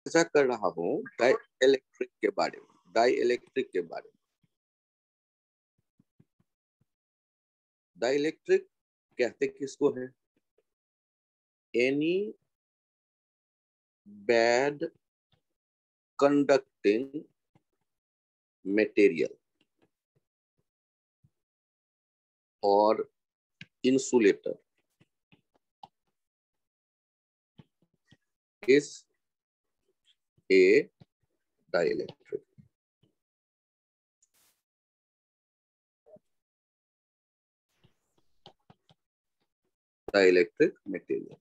चर्चा कर रहा हूँ डाई इलेक्ट्रिक के बारे में। डाई इलेक्ट्रिक के बारे में। डाई इलेक्ट्रिक कहते किसको है? एनी बैड कंडक्टिंग मटेरियल और insulator is a dielectric. Dielectric material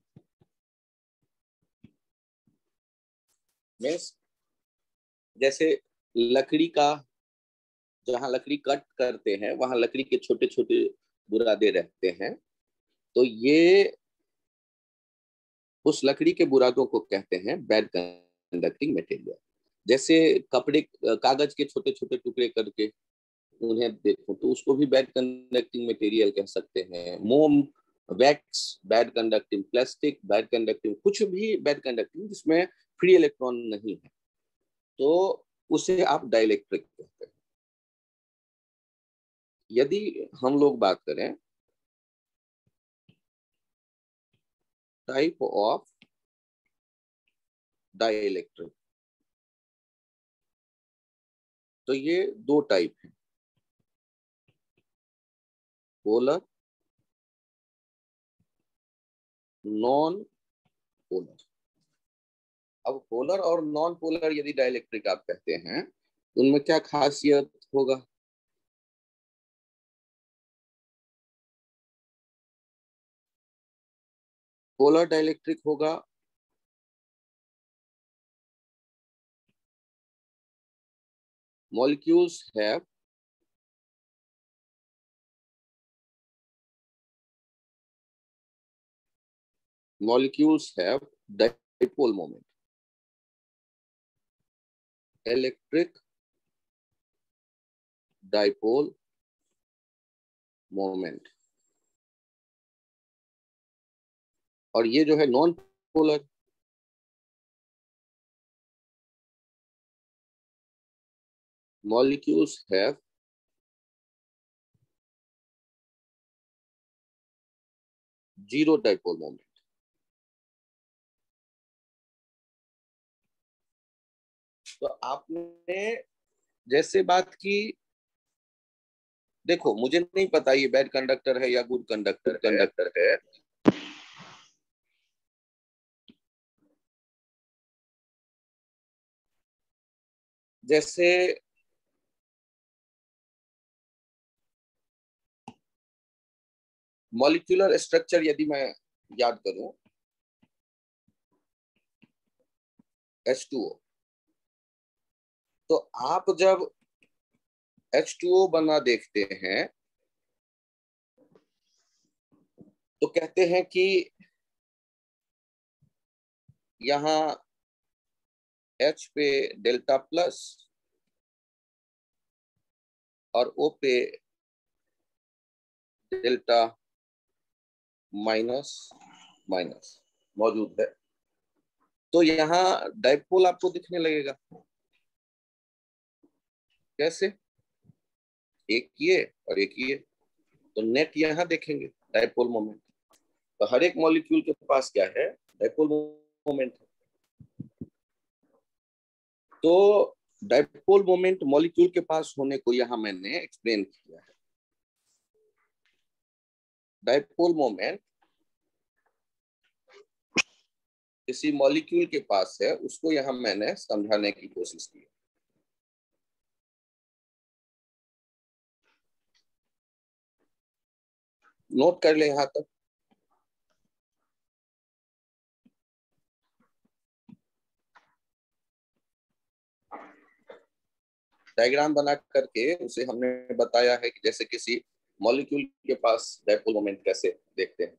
means जैसे लकड़ी का, जहां लकड़ी कट करते हैं वहां लकड़ी के छोटे छोटे बुरादे रहते हैं, तो ये उस लकड़ी के बुरादों को कहते हैं बैड कंडक्टिंग मटेरियल। जैसे कपड़े, कागज के छोटे छोटे टुकड़े करके उन्हें देखो तो उसको भी बैड कंडक्टिंग मटेरियल कह सकते हैं। मोम, wax bad conducting, plastic bad conducting, कुछ भी बैड कंडक्टिंग जिसमें फ्री इलेक्ट्रॉन नहीं है तो उसे आप डाइलेक्ट्रिक कहते हैं। यदि हम लोग बात करें टाइप ऑफ डाइलेक्ट्रिक, तो ये दो टाइप है, पोलर, नॉन पोलर। अब पोलर और नॉन पोलर यदि डाइलेक्ट्रिक आप कहते हैं उनमें क्या खासियत होगा? पोलर डाइलेक्ट्रिक होगा molecules have dipole moment, electric dipole moment। और ये जो है non polar, molecules have zero dipole moment। तो आपने जैसे बात की, देखो मुझे नहीं पता ये बैड कंडक्टर है या गुड कंडक्टर है। जैसे मॉलिक्यूलर स्ट्रक्चर यदि मैं याद करूं, H2O, तो आप जब H2O बना देखते हैं तो कहते हैं कि यहाँ H पे डेल्टा प्लस और O पे डेल्टा माइनस माइनस मौजूद है, तो यहाँ डाइपोल आपको दिखने लगेगा। कैसे? एक ये और एक ये, तो नेट यहाँ देखेंगे डाइपोल मोमेंट। तो हर एक मॉलिक्यूल के पास क्या है? डाइपोल मोमेंट है। तो डाइपोल मोमेंट मॉलिक्यूल के पास होने को यहाँ मैंने एक्सप्लेन किया है। डाइपोल मोमेंट किसी मॉलिक्यूल के पास है उसको यहाँ मैंने समझाने की कोशिश की। नोट कर ले यहाँ तक। डायग्राम बना करके उसे हमने बताया है कि जैसे किसी मॉलिक्यूल के पास डाइपोल मोमेंट कैसे देखते हैं।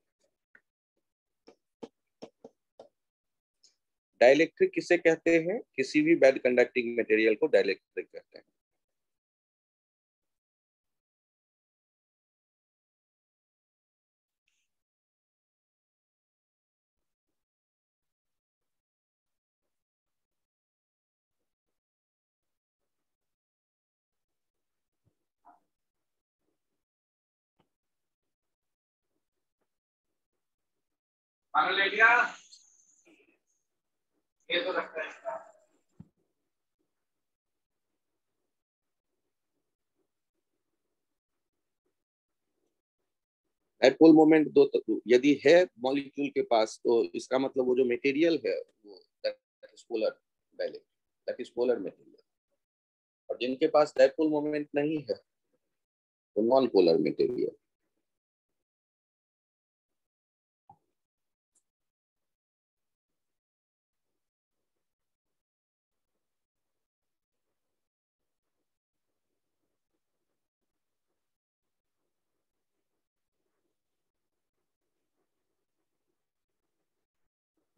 डाइलेक्ट्रिक किसे कहते हैं? किसी भी बैड कंडक्टिंग मटेरियल को डाइलेक्ट्रिक कहते हैं। खाना ले लिया ये तो लगता है इसका। डायपोल मोमेंट दो यदि है मॉलिक्यूल के पास, तो इसका मतलब वो जो मटेरियल है वो that is polar dielectric, that is polar material. और जिनके पास डायपोल मोमेंट नहीं है वो नॉन पोलर मटेरियल।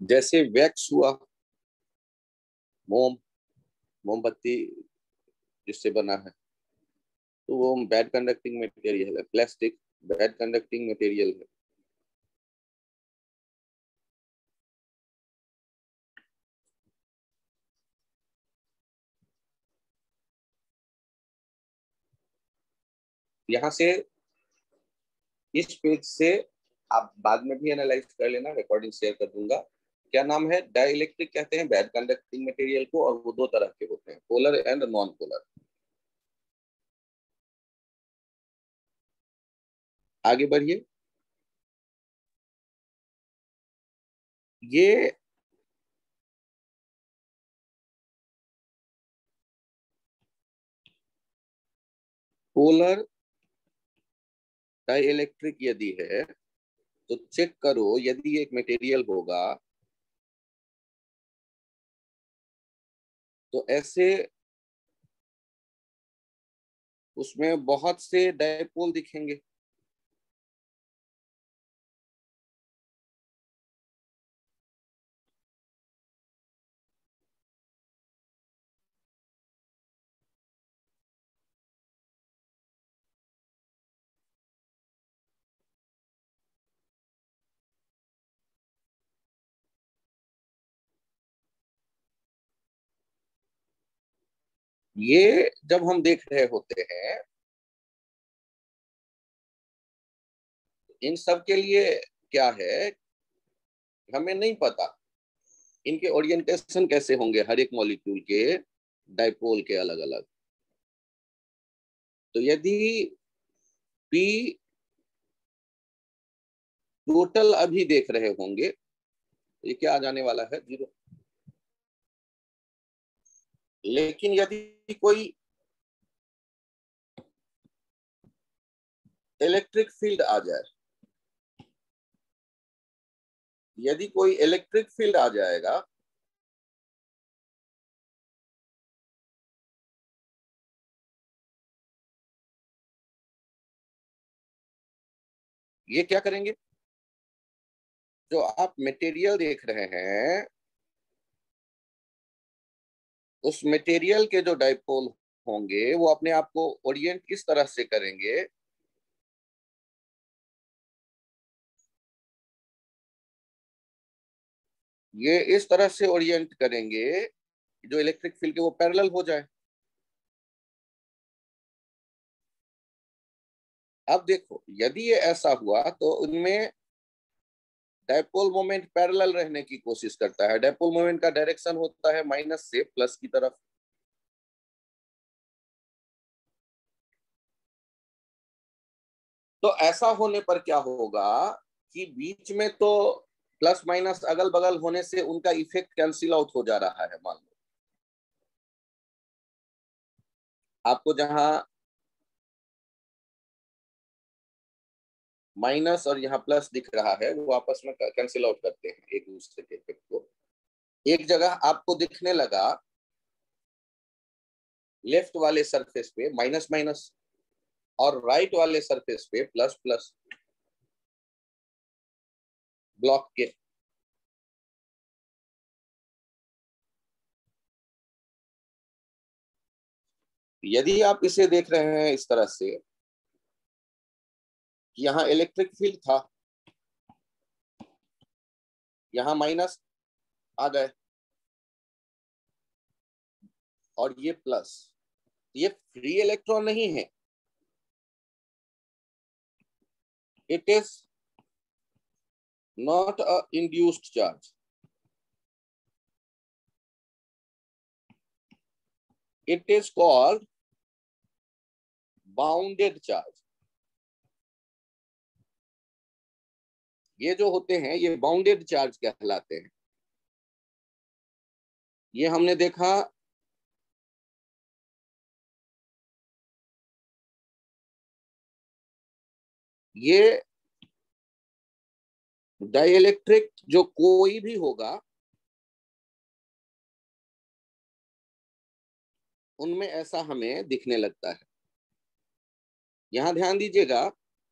जैसे वैक्स हुआ, मोमबत्ती जिससे बना है, तो वो बैड कंडक्टिंग मटेरियल है। प्लास्टिक बैड कंडक्टिंग मटेरियल है। यहाँ से इस पेज से आप बाद में भी एनालाइज कर लेना, रिकॉर्डिंग शेयर कर दूंगा। क्या नाम है? डाइलेक्ट्रिक कहते हैं बैड कंडक्टिंग मटेरियल को, और वो दो तरह के होते हैं, पोलर एंड नॉन पोलर। आगे बढ़िए। ये पोलर डाइलेक्ट्रिक यदि है तो चेक करो, यदि एक मटेरियल होगा तो ऐसे उसमें बहुत से डायपोल दिखेंगे। ये जब हम देख रहे होते हैं, इन सब के लिए क्या है, हमें नहीं पता इनके ओरिएंटेशन कैसे होंगे, हर एक मॉलिक्यूल के डायपोल के अलग अलग। तो यदि पी टोटल अभी देख रहे होंगे, ये क्या आ जाने वाला है? 0। लेकिन यदि कोई इलेक्ट्रिक फील्ड आ जाए, यदि कोई इलेक्ट्रिक फील्ड आ जाएगा, ये क्या करेंगे? जो आप मटेरियल देख रहे हैं, उस मटेरियल के जो डायपोल होंगे वो अपने आप को ओरिएंट इस तरह से करेंगे, ये इस तरह से ओरिएंट करेंगे जो इलेक्ट्रिक फील्ड के वो पैरेलल हो जाए। अब देखो, यदि ये ऐसा हुआ तो उनमें डायपोल मोमेंट पैरेलल रहने की कोशिश करता है। डायपोल मोमेंट का डायरेक्शन होता है माइनस से प्लस की तरफ। तो ऐसा होने पर क्या होगा कि बीच में तो प्लस माइनस अगल बगल होने से उनका इफेक्ट कैंसिल आउट हो जा रहा है। मान लो आपको जहां माइनस और यहाँ प्लस दिख रहा है, वो आपस में कैंसिल आउट करते हैं एक दूसरे के इफेक्ट को। एक जगह आपको दिखने लगा लेफ्ट वाले सरफेस पे माइनस माइनस और राइट वाले सरफेस पे प्लस प्लस ब्लॉक के। यदि आप इसे देख रहे हैं इस तरह से कि यहाँ इलेक्ट्रिक फील्ड था, यहाँ माइनस आ गए और ये प्लस, ये फ्री इलेक्ट्रॉन नहीं है, it is not a induced charge. It is called bounded charge. ये जो होते हैं ये बाउंडेड चार्ज कहलाते हैं। ये हमने देखा ये डाइइलेक्ट्रिक जो कोई भी होगा उनमें ऐसा हमें दिखने लगता है। यहां ध्यान दीजिएगा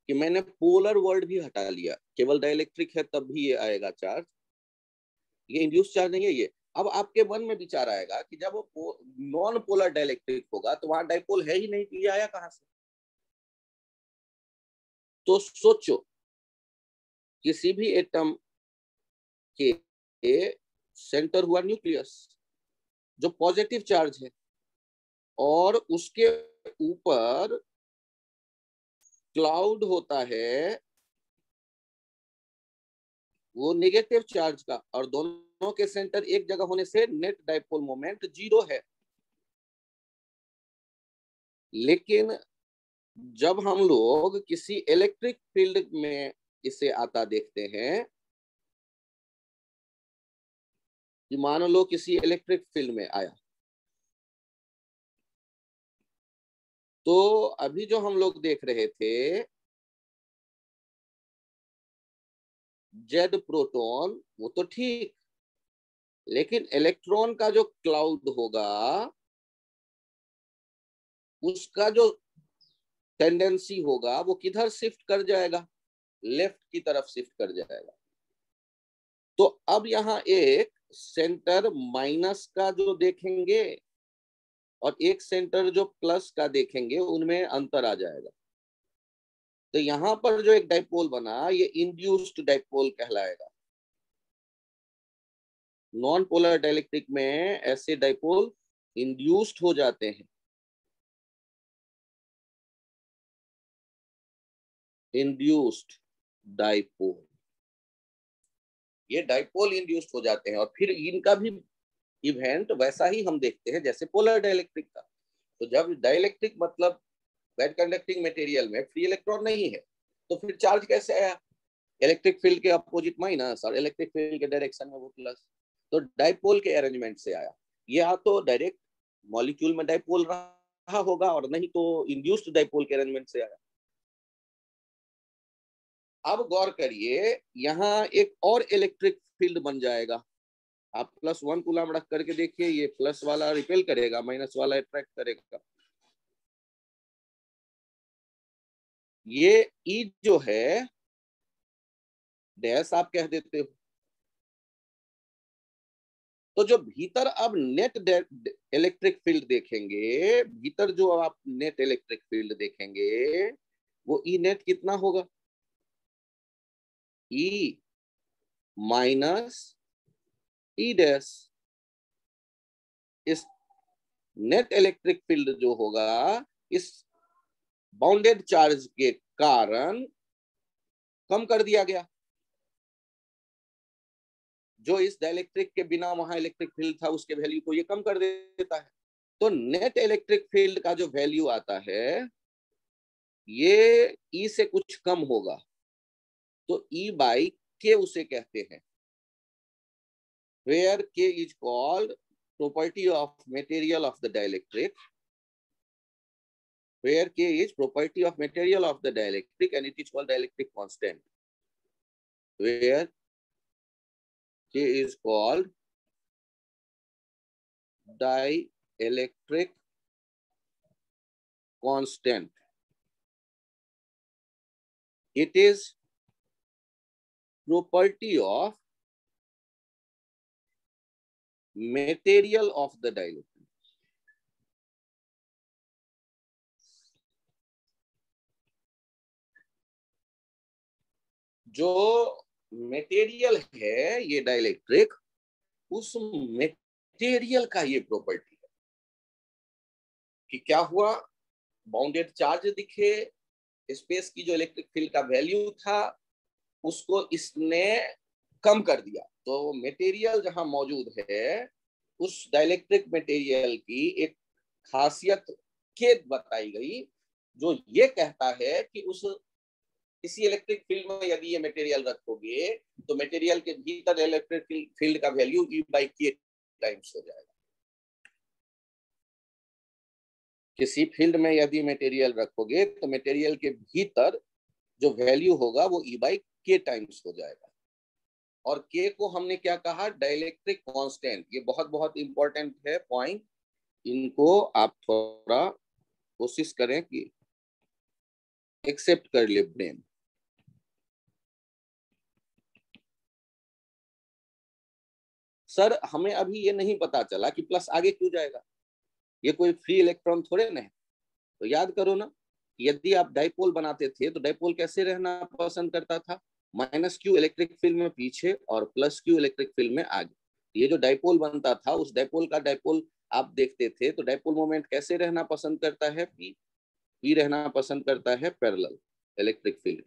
कि मैंने पोलर वर्ड भी हटा लिया, केवल डाइइलेक्ट्रिक है तब भी ये आएगा चार्ज, ये इंड्यूस चार्ज नहीं है ये। अब आपके मन में विचार आएगा कि जब वो नॉन पोलर डाइइलेक्ट्रिक होगा तो वहां डाइपोल है ही नहीं, तो ये आया कहां से? तो सोचो किसी भी एटम के सेंटर हुआ न्यूक्लियस जो पॉजिटिव चार्ज है और उसके ऊपर क्लाउड होता है वो नेगेटिव चार्ज का, और दोनों के सेंटर एक जगह होने से नेट डाइपोल मोमेंट 0 है। लेकिन जब हम लोग किसी इलेक्ट्रिक फील्ड में इसे आता देखते हैं कि मान लो किसी इलेक्ट्रिक फील्ड में आया, तो अभी जो हम लोग देख रहे थे जेड प्रोटॉन वो तो ठीक, लेकिन इलेक्ट्रॉन का जो क्लाउड होगा उसका जो टेंडेंसी होगा वो किधर शिफ्ट कर जाएगा? लेफ्ट की तरफ शिफ्ट कर जाएगा। तो अब यहाँ एक सेंटर माइनस का जो देखेंगे और एक सेंटर जो प्लस का देखेंगे उनमें अंतर आ जाएगा। तो यहां पर जो एक डाइपोल बना ये इंड्यूस्ड डाइपोल कहलाएगा। नॉन पोलर डाइइलेक्ट्रिक में ऐसे डाइपोल इंड्यूस्ड हो जाते हैं, इंड्यूस्ड डाइपोल, ये डाइपोल इंड्यूस्ड हो जाते हैं। और फिर इनका भी इवेंट वैसा ही हम देखते हैं जैसे पोलर डाइइलेक्ट्रिक का। तो जब डाइइलेक्ट्रिक मतलब बैड कंडक्टिंग मटेरियल में फ्री इलेक्ट्रॉन नहीं है तो फिर चार्ज कैसे आया? इलेक्ट्रिक फील्ड के अपोजिट माइनस और इलेक्ट्रिक फील्ड के डायरेक्शन में वो प्लस, तो डाइपोल के अरेंजमेंट से आया। ये या तो डायरेक्ट मॉलिक्यूल में डाइपोल रहा होगा और नहीं तो इंड्यूस्ड डाइपोल के अरेंजमेंट से आया। अब गौर करिए यहाँ एक और इलेक्ट्रिक फील्ड बन जाएगा। आप +1 कूलम रख करके देखिए, ये प्लस वाला रिपेल करेगा, माइनस वाला अट्रैक्ट करेगा। ये ई जो है डैश आप कह देते हो। तो जो भीतर अब नेट इलेक्ट्रिक फील्ड देखेंगे, भीतर जो आप नेट इलेक्ट्रिक फील्ड देखेंगे वो ई नेट कितना होगा? ई माइनस ई डैश। इस नेट इलेक्ट्रिक फील्ड जो होगा इस बाउंडेड चार्ज के कारण कम कर दिया गया। जो इस डाइइलेक्ट्रिक के बिना वहां इलेक्ट्रिक फील्ड था उसके वैल्यू को ये कम कर देता है। तो नेट इलेक्ट्रिक फील्ड का जो वैल्यू आता है ये ई से कुछ कम होगा, तो ई बाई के उसे कहते हैं, where k is called property of material of the dielectric, where k is property of material of the dielectric and it is called dielectric constant, where k is called dielectric constant. It is property of material of the dielectric. जो material है ये dielectric, उस material का ये property है कि क्या हुआ, बाउंडेड चार्ज दिखे, स्पेस की जो इलेक्ट्रिक फील्ड का वैल्यू था उसको इसने कम कर दिया। तो मटेरियल जहां मौजूद है उस डाइलेक्ट्रिक मटेरियल की एक खासियत के बताई गई जो ये कहता है कि उस इसी इलेक्ट्रिक फील्ड में यदि ये मटेरियल रखोगे तो मटेरियल के भीतर इलेक्ट्रिक फील्ड का value E by K times हो जाएगा। किसी फील्ड में यदि मटेरियल रखोगे तो मटेरियल के भीतर जो वैल्यू होगा वो E by K टाइम्स हो जाएगा। और K को हमने क्या कहा, डाइलेक्ट्रिक कांस्टेंट। ये बहुत बहुत इंपॉर्टेंट है पॉइंट, इनको आप थोड़ा कोशिश करें कि एक्सेप्ट कर ले ब्रेन। सर हमें अभी ये नहीं पता चला कि प्लस आगे क्यों जाएगा, ये कोई फ्री इलेक्ट्रॉन थोड़े ना है। तो याद करो ना, यदि आप डाइपोल बनाते थे तो डाइपोल कैसे रहना पसंद करता था, माइनस क्यू इलेक्ट्रिक फील्ड में पीछे और प्लस क्यू इलेक्ट्रिक फील्ड में आगे। ये जो डाइपोल बनता था उस डाइपोल का डाइपोल आप देखते थे तो डाइपोल मोमेंट कैसे रहना पसंद करता है, पी रहना पसंद करता है पैरेलल इलेक्ट्रिक फील्ड।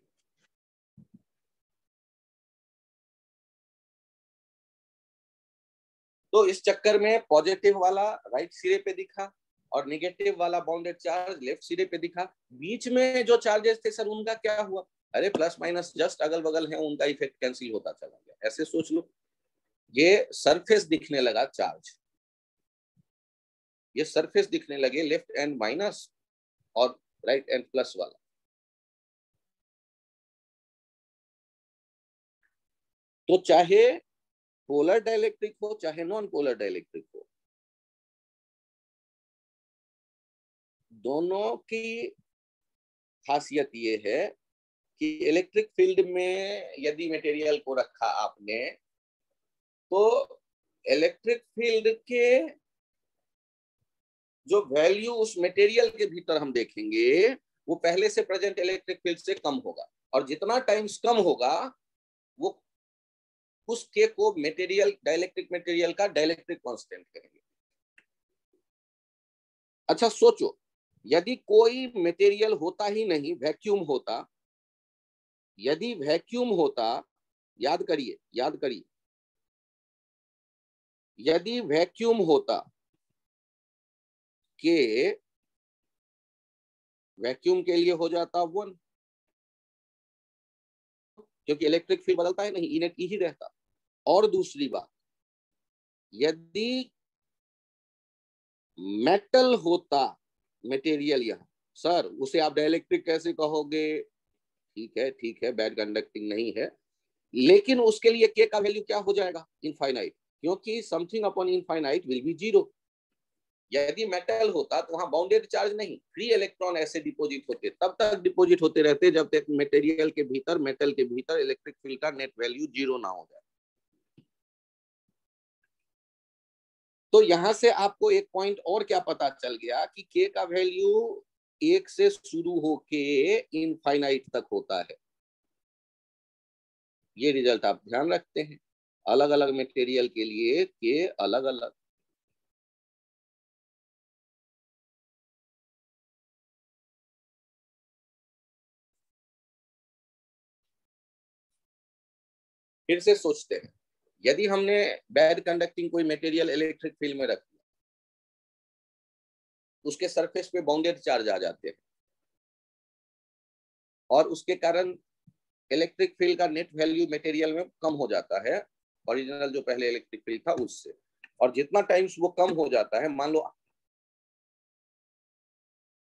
तो इस चक्कर में पॉजिटिव वाला राइट सिरे पे दिखा और नेगेटिव वाला बाउंडेड चार्ज लेफ्ट सिरे पे दिखा। बीच में जो चार्जेस थे सर उनका क्या हुआ, अरे प्लस माइनस जस्ट अगल बगल है, उनका इफेक्ट कैंसिल होता चला गया। ऐसे सोच लो, ये सरफेस दिखने लगा चार्ज, ये सरफेस दिखने लगे लेफ्ट एंड माइनस और राइट एंड प्लस वाला। तो चाहे पोलर डाइलेक्ट्रिक हो चाहे नॉन पोलर डाइलेक्ट्रिक हो, दोनों की खासियत ये है कि इलेक्ट्रिक फील्ड में यदि मटेरियल को रखा आपने तो इलेक्ट्रिक फील्ड के जो वैल्यू उस मटेरियल के भीतर हम देखेंगे वो पहले से प्रेजेंट इलेक्ट्रिक फील्ड से कम होगा, और जितना टाइम्स कम होगा वो उस के को मटेरियल डाइलेक्ट्रिक मटेरियल का डाइलेक्ट्रिक कांस्टेंट कहेंगे। अच्छा सोचो, यदि कोई मटेरियल होता ही नहीं, वैक्यूम होता, यदि वैक्यूम होता, याद करिए याद करिए, यदि वैक्यूम होता कि वैक्यूम के लिए हो जाता 1, क्योंकि इलेक्ट्रिक फील्ड बदलता है नहीं, इनेट ही रहता। और दूसरी बात, यदि मेटल होता मटेरियल, यहाँ सर उसे आप डाइलेक्ट्रिक कैसे कहोगे, ठीक है बैड कंडक्टिंग नहीं है, लेकिन उसके लिए के का वैल्यू क्या हो जाएगा, इनफाइनाइट, क्योंकि something upon infinite will be zero. यदि मेटल होता तो वहां बाउंडेड चार्ज नहीं, फ्री इलेक्ट्रॉन ऐसे डिपॉजिट होते, तब तक डिपॉजिट होते रहते जब तक मटेरियल के भीतर, मेटल के भीतर इलेक्ट्रिक फील्ड का नेट वैल्यू जीरो ना हो जाए। तो यहां से आपको एक पॉइंट और क्या पता चल गया कि के का वैल्यू 1 से शुरू होके इनफाइनाइट तक होता है। ये रिजल्ट आप ध्यान रखते हैं, अलग अलग मटेरियल के लिए के अलग अलग। फिर से सोचते हैं, यदि हमने बैड कंडक्टिंग कोई मटेरियल इलेक्ट्रिक फील्ड में रख दिया, उसके सरफेस पे बाउंडेड चार्ज आ जाते हैं और उसके कारण इलेक्ट्रिक फील्ड का नेट वैल्यू मटेरियल में कम हो जाता है ओरिजिनल जो पहले इलेक्ट्रिक फील्ड था उससे। और जितना टाइम्स वो कम हो जाता है, मान लो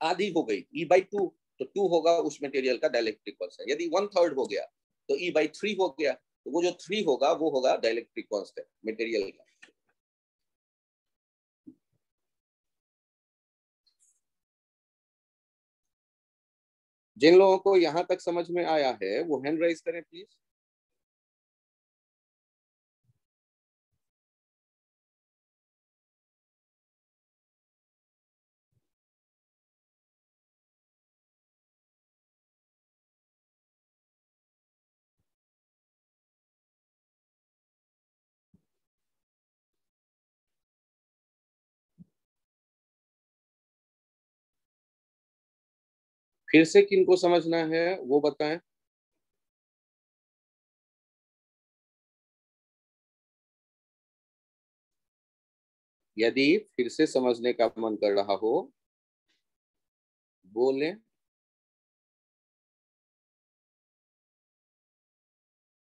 आधी हो गई E/2, तो 2 होगा उस मटेरियल का डाइलेक्ट्रिक कांस्टेंट। यदि 1/3 हो गया तो E/3 हो गया, तो वो जो 3 होगा वो होगा डाइलेक्ट्रिक कांस्टेंट मटेरियल का। जिन लोगों को यहां तक समझ में आया है वो हैंड राइज करें प्लीज। फिर से किनको समझना है वो बताएं। यदि फिर से समझने का मन कर रहा हो बोलें।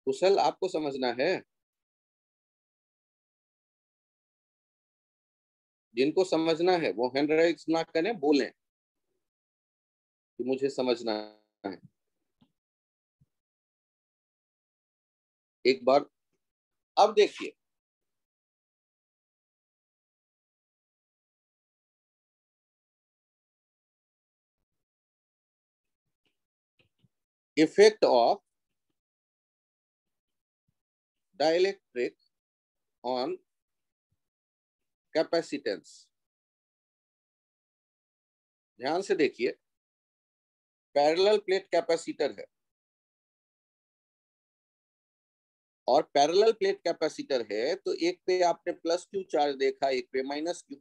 कुशल, आपको समझना है? जिनको समझना है वो हैंड राइज ना करें, बोलें कि मुझे समझना है। एक बार अब देखिए, effect of dielectric on capacitance. ध्यान से देखिए, पैरेलल प्लेट कैपेसिटर है और पैरेलल प्लेट कैपेसिटर है तो एक पे आपने प्लस क्यू चार्ज देखा, एक पे माइनस क्यू।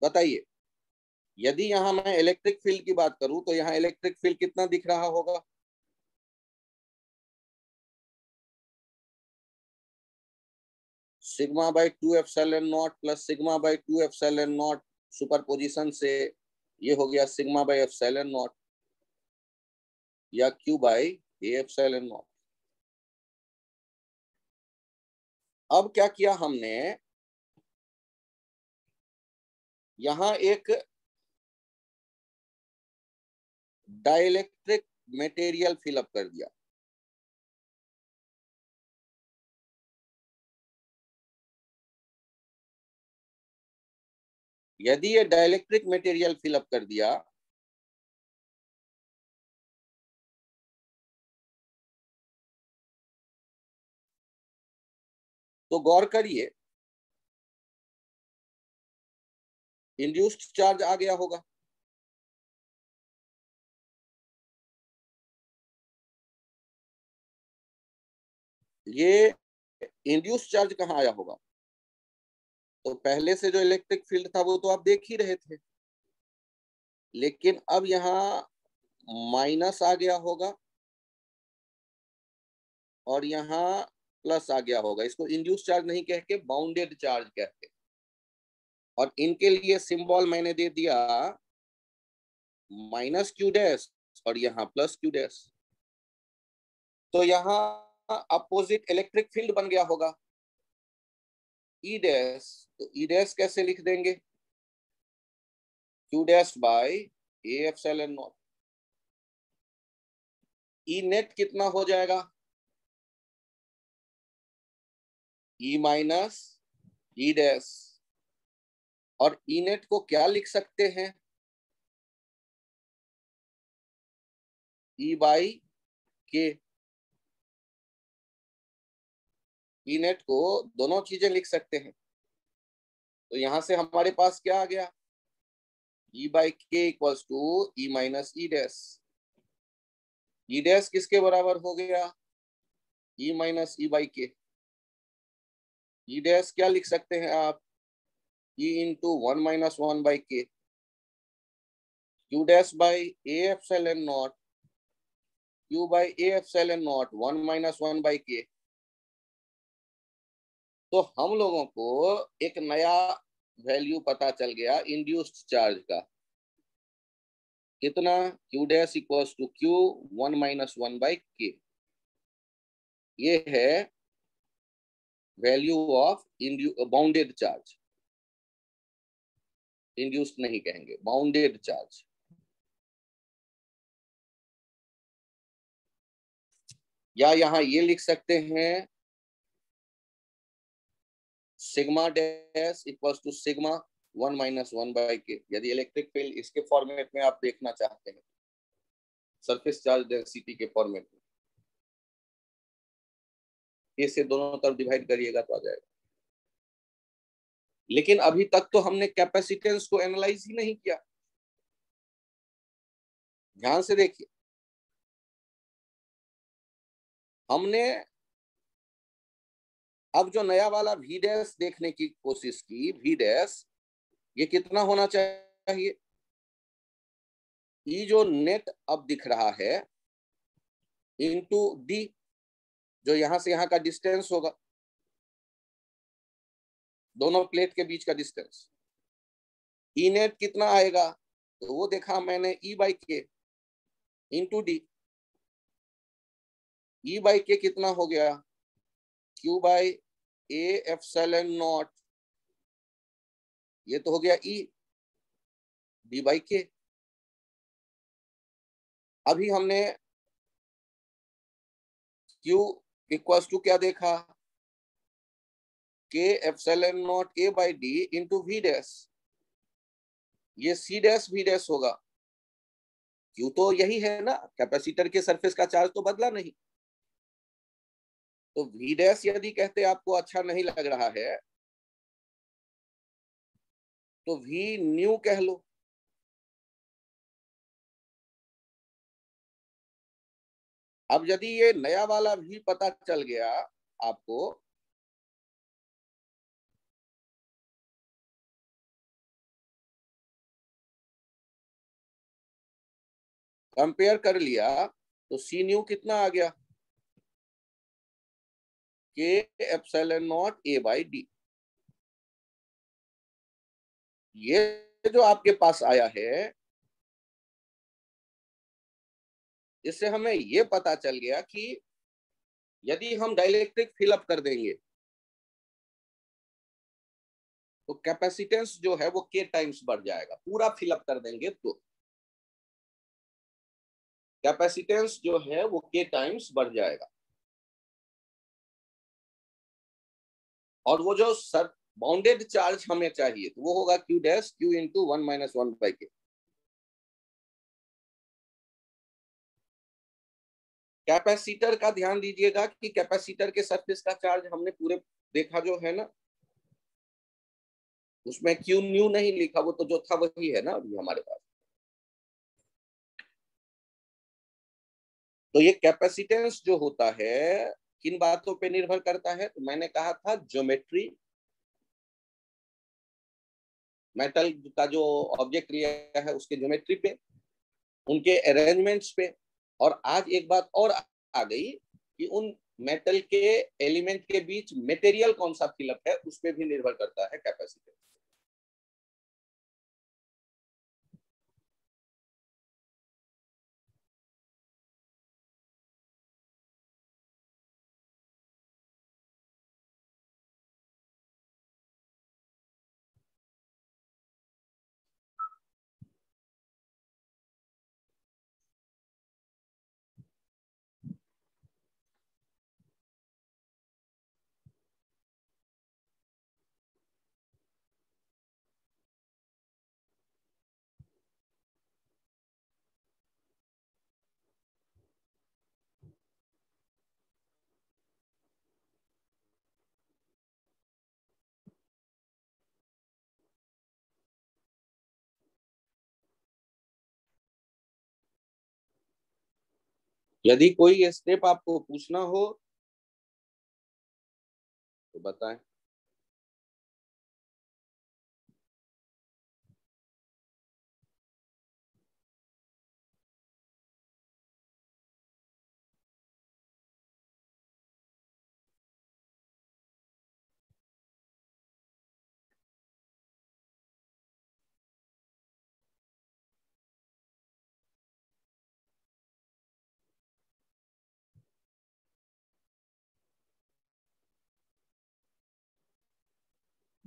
बताइए, यदि यहां मैं इलेक्ट्रिक फील्ड की बात करूं तो यहाँ इलेक्ट्रिक फील्ड कितना दिख रहा होगा? Sigma by 2 epsilon not plus sigma by 2 epsilon not, superposition से ये हो गया सिग्मा बाई एप्सिलॉन नॉट या Q by A epsilon not. अब क्या किया हमने, यहां एक डाइलेक्ट्रिक मटेरियल फिलअप कर दिया। यदि ये डाइलेक्ट्रिक मटेरियल फिलअप कर दिया तो गौर करिए, इंड्यूस्ड चार्ज आ गया होगा। ये इंड्यूस्ड चार्ज कहाँ आया होगा? तो पहले से जो इलेक्ट्रिक फील्ड था वो तो आप देख ही रहे थे, लेकिन अब यहाँ माइनस आ गया होगा और यहाँ प्लस आ गया होगा। इसको इंड्यूस चार्ज नहीं कह के बाउंडेड चार्ज कहते हैं। और इनके लिए सिंबल मैंने दे दिया माइनस क्यू डैश और यहाँ प्लस क्यू डैश। तो यहाँ अपोजिट इलेक्ट्रिक फील्ड बन गया होगा ई डैश। तो ई डैश कैसे लिख देंगे? Q dash by A epsilon not. E net कितना हो जाएगा? ई माइनस ई डैश। और ई नेट को क्या लिख सकते हैं? ई बाई के। ई नेट को दोनों चीजें लिख सकते हैं। तो यहां से हमारे पास क्या आ गया? E by K equals to E minus E dash. E dash किसके बराबर हो गया? ई माइनस ई बाई के। ई डैश क्या लिख सकते हैं आप? E into 1 - 1/k। Q dash by A epsilon not, Q by A epsilon not 1 - 1/k। तो हम लोगों को एक नया वैल्यू पता चल गया इंड्यूस्ड चार्ज का। कितना? Q dash equals to Q 1 - 1/k। ये है value of bounded charge. Induced नहीं कहेंगे, बाउंडेड चार्ज। या यहां ये लिख सकते हैं sigma dash equals to sigma 1 - 1/k, यदि इलेक्ट्रिक फील्ड इसके फॉर्मेट में आप देखना चाहते हैं, सरफेस चार्ज डेंसिटी के फॉर्मेट में। इसे दोनों तरफ डिवाइड करिएगा तो आ जाएगा। लेकिन अभी तक तो हमने कैपेसिटेंस को एनालाइज ही नहीं किया। ध्यान से देखिए, हमने अब जो नया वाला वी डैश देखने की कोशिश की, वी डैश ये कितना होना चाहिए? ये जो नेट अब दिख रहा है इनटू डी। जो यहां से यहां का डिस्टेंस होगा, दोनों प्लेट के बीच का डिस्टेंस, ई नेट कितना आएगा, तो वो देखा मैंने E/K इंटू डी। E/K कितना हो गया, Q/A∈0, ये तो हो गया E, D/K। अभी हमने Q इक्वल्स टू क्या देखा, K∈0 A/D into V dash, ये C डैश V डैश होगा। Q तो यही है ना, कैपेसिटर के सरफेस का चार्ज तो बदला नहीं। तो V डैश यदि कहते आपको अच्छा नहीं लग रहा है तो V न्यू कह लो। अब यदि ये नया वाला V पता चल गया आपको, कंपेयर कर लिया, तो C न्यू कितना आ गया, K∈0 A/D। ये जो आपके पास आया है, इससे हमें ये पता चल गया कि यदि हम डाइलेक्ट्रिक फिलअप कर देंगे तो कैपेसिटेंस जो है वो K टाइम्स बढ़ जाएगा। पूरा फिलअप कर देंगे तो कैपेसिटेंस जो है वो K टाइम्स बढ़ जाएगा। और वो जो सर बाउंडेड चार्ज हमें चाहिए तो वो होगा Q dash Q into 1-1/K। Capacitor का ध्यान दीजिएगा कि कैपेसिटर के सरफेस का चार्ज हमने पूरे देखा जो है ना, उसमें Q न्यू नहीं लिखा, वो तो जो था वही है ना अभी हमारे पास। तो ये कैपेसिटेंस जो होता है किन बातों पे निर्भर करता है, तो मैंने कहा था ज्योमेट्री, मेटल का जो ऑब्जेक्ट लिया है उसके ज्योमेट्री पे, उनके अरेंजमेंट्स पे, और आज एक बात और आ गई कि उन मेटल के एलिमेंट के बीच मटेरियल कौन सा फिलअप है उस पर भी निर्भर करता है कैपेसिटेंस। यदि कोई स्टेप आपको पूछना हो तो बताएं।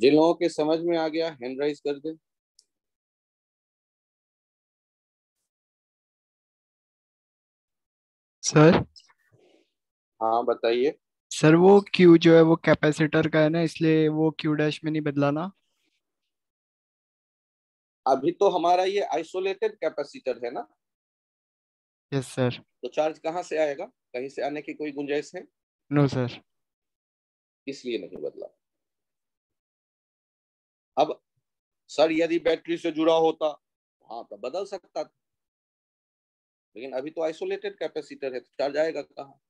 जिन लोगों के समझ में आ गया हैंड राइज कर दें। सर हाँ बताइए। सर वो क्यू जो है वो कैपेसिटर का है ना, इसलिए वो क्यू डैश में नहीं बदला ना। अभी तो हमारा ये आइसोलेटेड कैपेसिटर है ना, यस सर। तो चार्ज कहाँ से आएगा, कहीं से आने की कोई गुंजाइश है, नो सर। इसलिए नहीं बदला। अब सर यदि बैटरी से जुड़ा होता हाँ तो बदल सकता था, लेकिन अभी तो आइसोलेटेड कैपेसिटर है तो चार्ज आएगा कहाँ।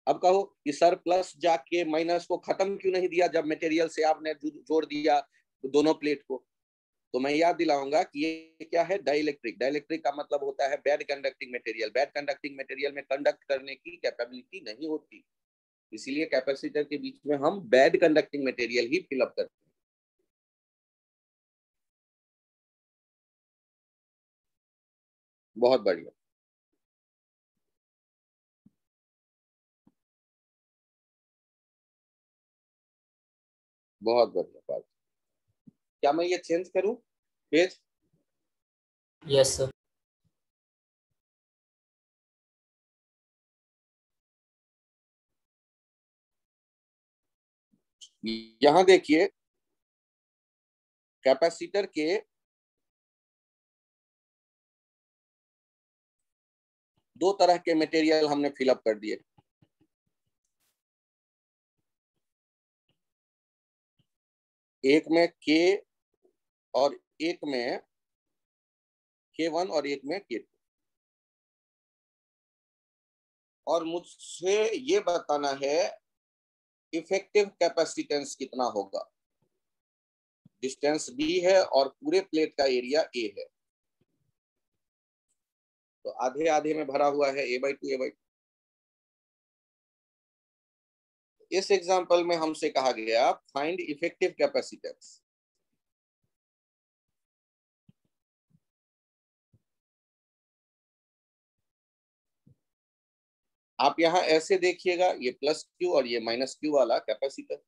अब कहो कि सर प्लस जाके माइनस को खत्म क्यों नहीं दिया जब मटेरियल से आपने जोड़ दिया दोनों प्लेट को। तो मैं याद दिलाऊंगा कि ये क्या है, डाइलेक्ट्रिक। डाइलेक्ट्रिक का मतलब होता है bad conducting material. Bad conducting material में कंडक्ट करने की कैपेबिलिटी नहीं होती। इसीलिए कैपेसिटर के बीच में हम बैड कंडक्टिंग मटेरियल ही फिलअप करते हैं। बहुत बढ़िया। बहुत बढ़िया बात। क्या मैं ये चेंज करूं पेज? Yes sir. यहां देखिए, कैपेसिटर के दो तरह के मटेरियल हमने फिलअप कर दिए। एक में के और एक में K1 और एक में K2। और मुझसे ये बताना है इफेक्टिव कैपेसिटेंस कितना होगा। डिस्टेंस D है और पूरे प्लेट का एरिया A है, तो आधे आधे में भरा हुआ है A/2 A/2। इस एग्जांपल में हमसे कहा गया फाइंड इफेक्टिव कैपेसिटेंस। आप यहां ऐसे देखिएगा, ये प्लस Q और ये माइनस Q वाला कैपेसिटर।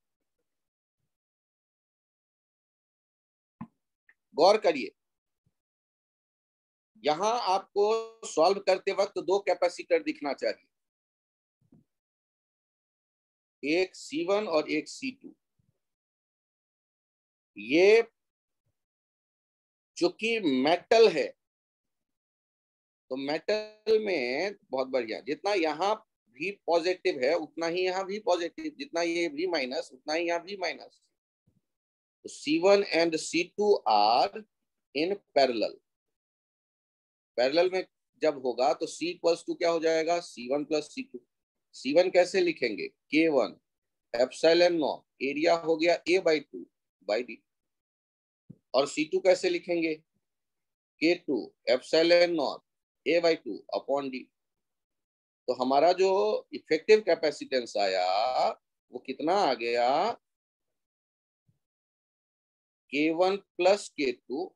गौर करिए, यहां आपको सॉल्व करते वक्त दो कैपेसिटर दिखना चाहिए, एक C1 और एक C2। ये चूंकि मेटल है, तो मेटल में बहुत बढ़िया, जितना यहाँ भी पॉजिटिव है उतना ही यहाँ भी पॉजिटिव, जितना ये भी माइनस उतना ही यहाँ भी माइनस। तो C1 and C2 are in parallel. Parallel में जब होगा तो C इक्वल्स टू क्या हो जाएगा, C1 प्लस C2। C1 कैसे लिखेंगे, K1 एप्सिलॉन नॉट, एरिया हो गया A/2 बाई डी। और C2 कैसे लिखेंगे, K2 epsilon not A/2 upon D. तो हमारा जो इफेक्टिव कैपेसिटेंस आया वो कितना आ गया, K1 plus K2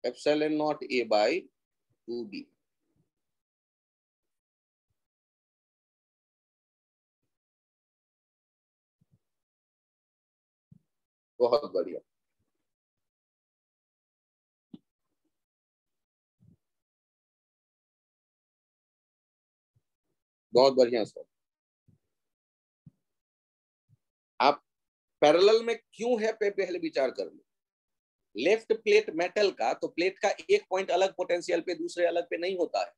epsilon not A/2 D. बहुत बढ़िया। बहुत बढ़िया सर। आप पैरेलल में क्यों है पे पहले विचार कर लो। लेफ्ट प्लेट मेटल का, तो प्लेट का एक पॉइंट अलग पोटेंशियल पे दूसरे अलग पे नहीं होता है,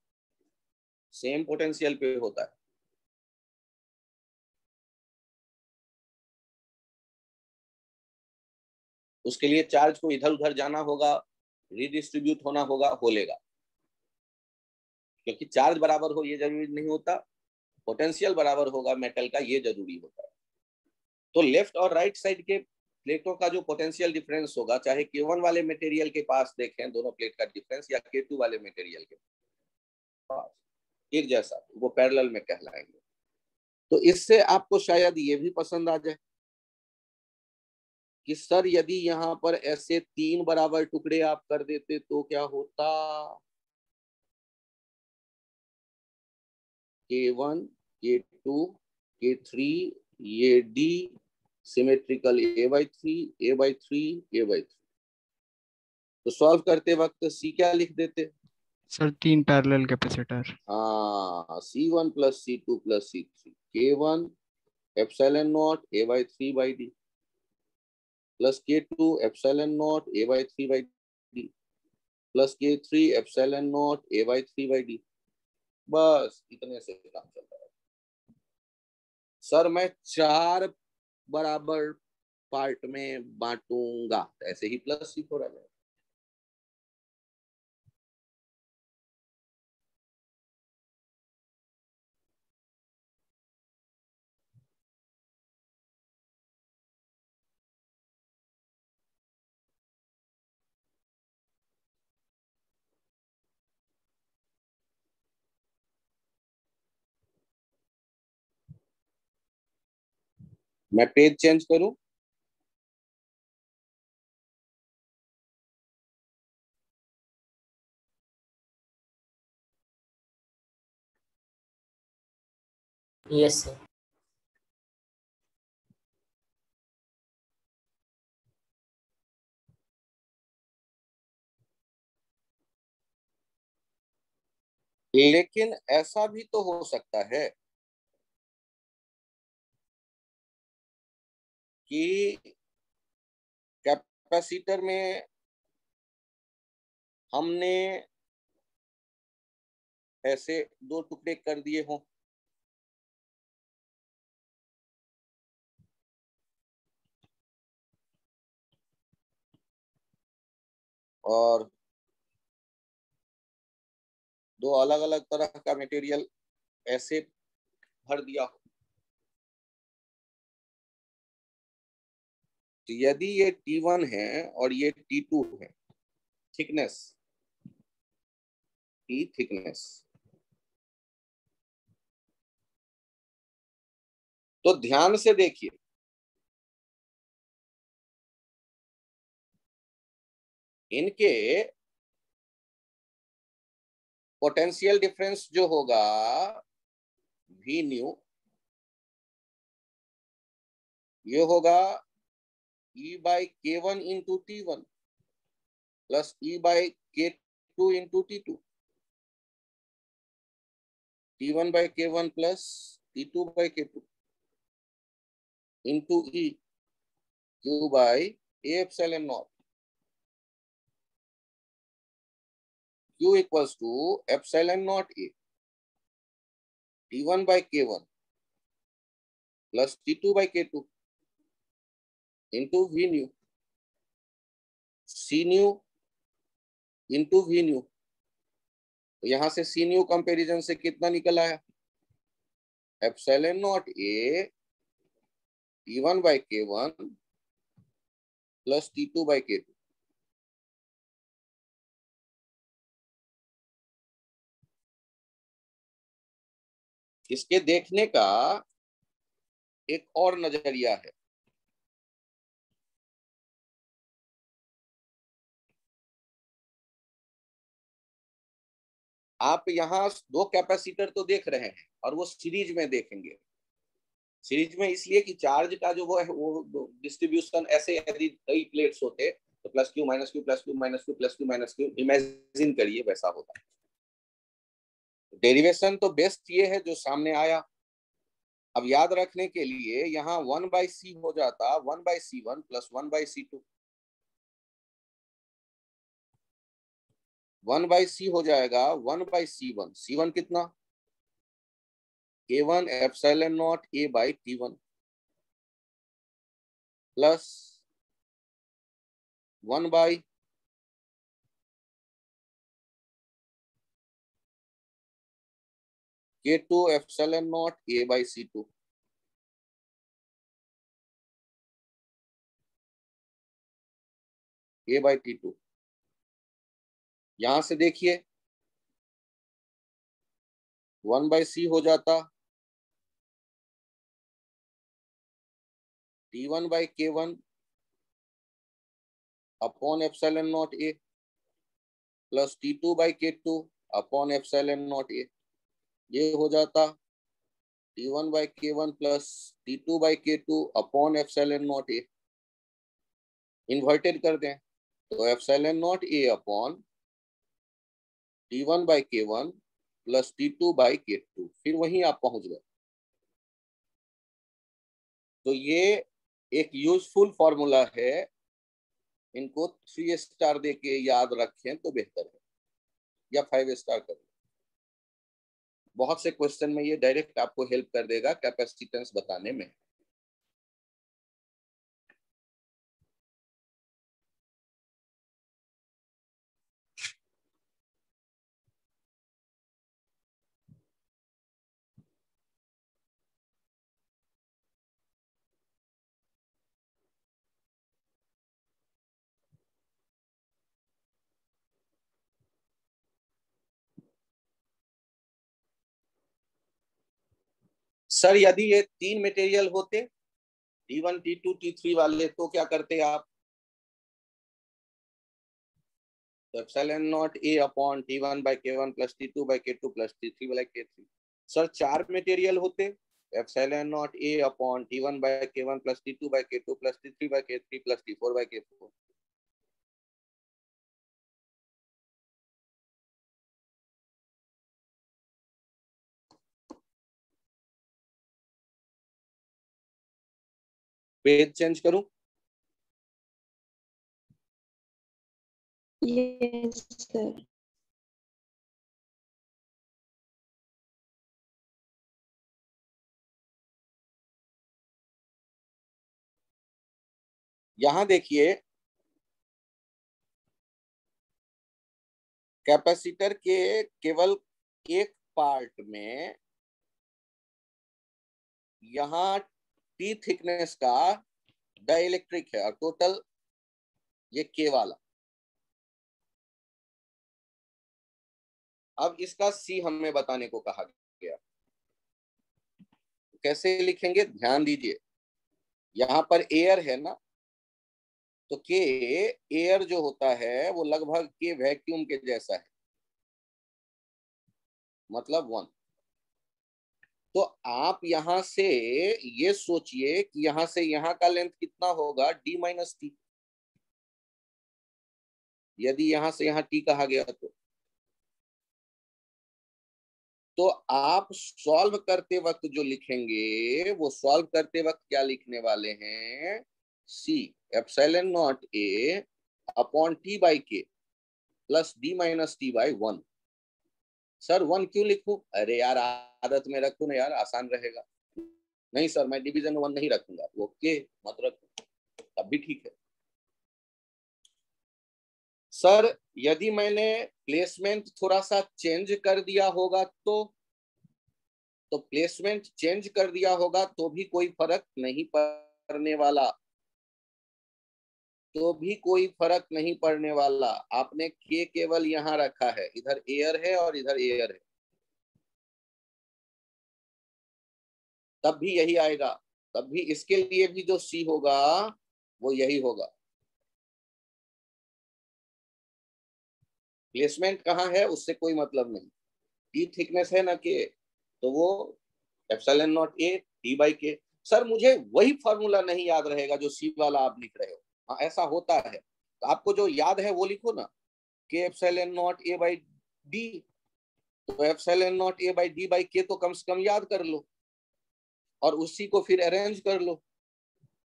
सेम पोटेंशियल पे होता है। उसके लिए चार्ज को इधर उधर जाना होगा, रिडिस्ट्रीब्यूट होना होगा, होलेगा। क्योंकि चार्ज बराबर हो ये जरूरी नहीं होता, पोटेंशियल बराबर होगा मेटल का ये जरूरी होता है। तो लेफ्ट और राइट साइड के प्लेटों का जो पोटेंशियल डिफरेंस होगा, चाहे K1 वाले मटेरियल के पास देखें दोनों प्लेट का डिफरेंस, या K2 वाले मटेरियल के पास, एक जैसा, वो पैरेलल में कहलाएंगे। तो इससे आपको शायद ये भी पसंद आ जाए कि सर यदि यहाँ पर ऐसे तीन बराबर टुकड़े आप कर देते तो क्या होता, K1 K2 K3, ये D symmetrical A/3 A/3 A/3। तो सॉल्व करते वक्त C क्या लिख देते, सर 3 पैरेलल कैपेसिटर। हाँ, C1 plus C2 plus C3, K1 epsilon not A/3 by D plus K2 epsilon not A/3 by D plus K3 epsilon not A/3 by D. बस इतने से काम चल रहा है। सर मैं चार बराबर पार्ट में बांटूंगा, ऐसे ही प्लस C4 आ जाएगा। मैं पेज चेंज करूं? Yes, sir. लेकिन ऐसा भी तो हो सकता है कि कैपेसिटर में हमने ऐसे दो टुकड़े कर दिए हों, और दो अलग अलग तरह का मटेरियल ऐसे भर दिया हो। तो यदि ये T1 है और ये T2 है, थिकनेस, T थिकनेस, तो ध्यान से देखिए, इनके पोटेंशियल डिफरेंस जो होगा V न्यू, ये होगा E/K1 into T1 plus E/K2 into T2, T1/K1 plus T2/K2 into E Q/A epsilon naught. Q equals to epsilon naught A T1/K1 plus T2/K2 into V new, C new into V new. तो यहां से C new comparison से कितना निकल आया? Epsilon naught A T1/K1 plus T2/K2। इसके देखने का एक और नजरिया है। आप यहाँ दो कैपेसिटर तो देख रहे हैं और वो सीरीज में देखेंगे। सीरीज में इसलिए कि चार्ज का जो वो है वो डिस्ट्रीब्यूशन ऐसे, यदि कई प्लेट्स होते तो plus Q minus Q plus Q minus Q plus Q minus Q, imagine करिए वैसा होता। डेरिवेशन तो बेस्ट ये है जो सामने आया। अब याद रखने के लिए यहाँ 1/C हो जाता 1/C1 प्लस 1/C2, 1/C हो जाएगा 1/C1। C1 कितना? K1 epsilon not A/T1 plus 1/K2 epsilon not A/C2। A/T2। यहां से देखिए 1/C हो जाता T1/K1 upon epsilon naught A plus T2/K2 upon epsilon naught A। ये हो जाता T1/K1 plus T2/K2 upon epsilon naught A। Inverted कर दें तो epsilon naught A upon T1/K1 plus T2/K2, फिर वहीं आप पहुंच गए। तो ये एक यूजफुल फॉर्मूला है, इनको 3 स्टार दे के याद रखें तो बेहतर है, या 5 स्टार करें। बहुत से क्वेश्चन में ये डायरेक्ट आपको हेल्प कर देगा कैपेसिटेंस बताने में। सर यदि ये 3 मटेरियल होते T1 T2 T3 वाले तो क्या करते आप, तो epsilon not A upon T1 by K1 plus T2 by K2 plus T3 by K3। Sir 4 material होते, epsilon not A upon T1 by K1 plus T2 by K2 plus T3 by K3 plus T4 by K4। Page change करूं? Yes sir. यहां देखिए, capacitor के केवल एक part में यहां T thickness का डाइलेक्ट्रिक है और टोटल ये के वाला। अब इसका सी हमें बताने को कहा गया, कैसे लिखेंगे ध्यान दीजिए। यहां पर एयर है ना, तो के एयर जो होता है वो लगभग के वैक्यूम के जैसा है, मतलब 1। तो आप यहां से ये सोचिए कि यहां से यहां का लेंथ कितना होगा, डी माइनस टी, यदि यहां से यहां टी कहा गया तो आप सॉल्व करते वक्त जो लिखेंगे वो सॉल्व करते वक्त क्या लिखने वाले हैं, C epsilon not A upon T by K plus D minus T by 1। Sir 1 क्यों लिखूं, अरे यार आदत में रखो ना यार, आसान रहेगा। नहीं सर मैं डिवीजन 1 नहीं रखूंगा, वो के मत रखो, तब भी ठीक है। सर यदि मैंने प्लेसमेंट थोड़ा सा चेंज कर दिया होगा तो प्लेसमेंट चेंज कर दिया होगा तो भी कोई फर्क नहीं पड़ने वाला, तो भी कोई फर्क नहीं पड़ने वाला। आपने के केवल यहां रखा है, इधर एयर है और इधर एयर है, तब भी यही आएगा, तब भी इसके लिए भी जो सी होगा वो यही होगा। प्लेसमेंट कहाँ है उससे कोई मतलब नहीं, टी थिकनेस है ना के, तो वो epsilon not A T by के। सर मुझे वही फॉर्मूला नहीं याद रहेगा जो सी वाला आप लिख रहे हो। हाँ ऐसा होता है, तो आपको जो याद है वो लिखो ना, K epsilon not A by D, तो epsilon not A by D by K तो कम से कम याद कर लो और उसी को फिर अरेंज कर लो,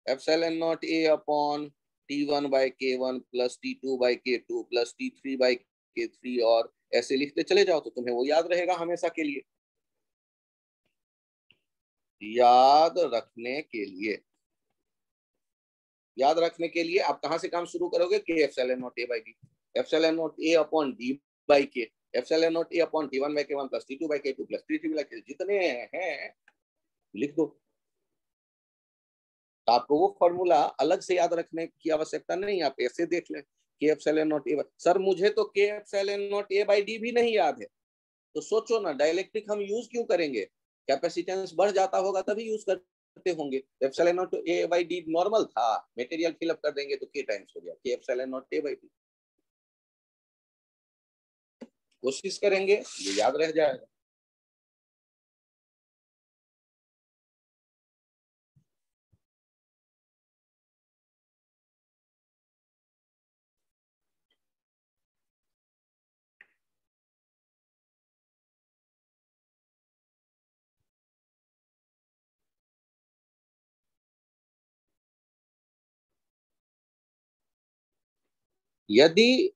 epsilon not A upon T1 by K1 plus T2 by K2 plus T3 by K3, और ऐसे लिखते चले जाओ तो तुम्हें वो याद रहेगा हमेशा के लिए। याद रखने के लिए, याद रखने के लिए आप कहां से काम शुरू करोगे, K epsilon not A by D, epsilon not A upon D by K, epsilon not A upon T1 by K1 plus T2 by K2 plus T3 by K3, जितने हैं लिख दो। तो आपको वो फॉर्मूला अलग से याद रखने की आवश्यकता नहीं, आप ऐसे देख लें के एप्सिलॉन नॉट ए। सर मुझे तो के epsilon not A by D भी नहीं याद है, तो सोचो ना डाइलेक्ट्रिक हम यूज क्यों करेंगे, कैपेसिटेंस बढ़ जाता होगा तभी यूज करते होंगे। Epsilon not A by D normal था, मटेरियल फिलअप कर देंगे तो के टाइम्स हो गया के epsilon not A by D. कोशिश करेंगे ये याद रह जाएगा। यदि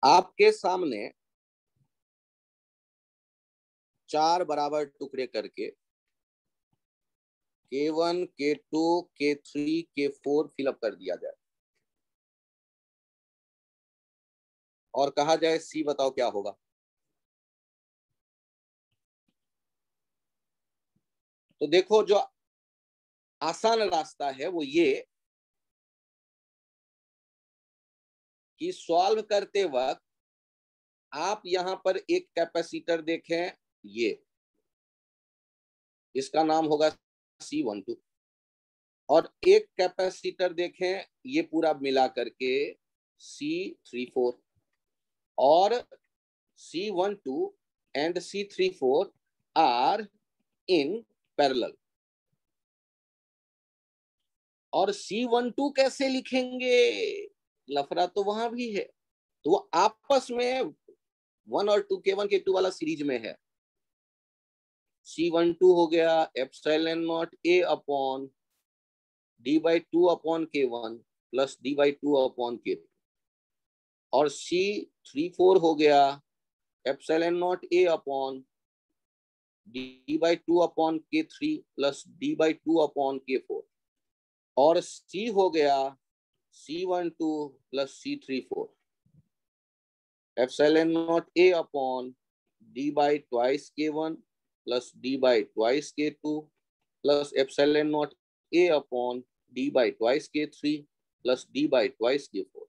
आपके सामने 4 बराबर टुकड़े करके K1 K2 K3 K4 fill up कर दिया जाए और कहा जाए सी बताओ क्या होगा, तो देखो जो आसान रास्ता है वो ये कि सॉल्व करते वक्त आप यहां पर एक कैपेसिटर देखें, ये इसका नाम होगा C12। और एक कैपेसिटर देखें, ये पूरा मिला करके C34, और C12 and C34 are in parallel. और C12 कैसे लिखेंगे, लफड़ा तो वहां भी है। तो वो आपस में 1 और 2 K1 K2 वाला सीरीज में है। C12 हो गया epsilon naught A upon D/2 upon K1 plus D/2 upon K2। और C34 हो गया epsilon naught A upon D/2 upon K3 plus D/2 upon K4। और C हो गया C12 plus C34 epsilon naught A upon D/2 K1 plus D/2 K2 plus epsilon naught A upon D/2 K3 plus D/2 K4।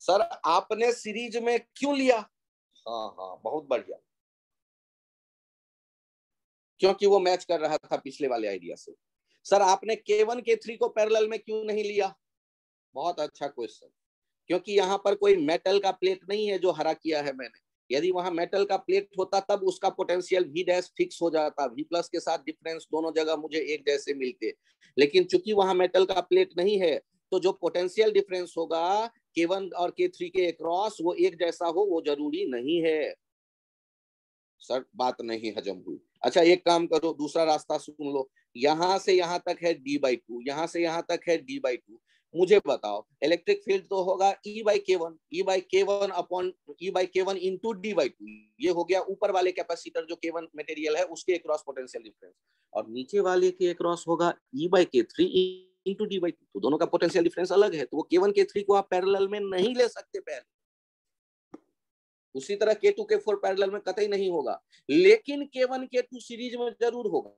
Sir आपने series में क्यों लिया? हाँ हाँ, बहुत बढ़िया, क्योंकि वो मैच कर रहा था पिछले वाले आइडिया से। सर आपने K1 K3 को पैरेलल में क्यों नहीं लिया? बहुत अच्छा क्वेश्चन, क्योंकि यहाँ पर कोई मेटल का प्लेट नहीं है जो हरा किया है मैंने। यदि वहां मेटल का प्लेट होता तब उसका पोटेंशियल V डैश फिक्स हो जाता, V प्लस के साथ डिफरेंस दोनों जगह मुझे एक जैसे मिलते। लेकिन चूंकि वहां मेटल का प्लेट नहीं है, तो जो पोटेंशियल डिफरेंस होगा K1 और K3 के अक्रॉस वो एक जैसा हो, वो जरूरी नहीं है। सर बात नहीं हजम हुई। अच्छा एक काम करो, दूसरा रास्ता सुन लो। यहां से यहां तक है D/2, यहां से यहां तक है D/2। मुझे बताओ इलेक्ट्रिक फील्ड तो होगा E/K1 upon E/K1 into D/2। ये हो गया ऊपर वाले कैपेसिटर जो K1 मटेरियल है उसके अक्रॉस पोटेंशियल डिफरेंस, और नीचे वाले के अक्रॉस होगा E/K3 इंटू D/2। तो दोनों का पोटेंशियल डिफरेंस अलग है, तो वो K1 K3 को आप पैरेलल में नहीं ले सकते पहले। उसी तरह K2 K4 पैरेलल में कतई नहीं होगा, लेकिन K1 K2 सीरीज में जरूर होगा।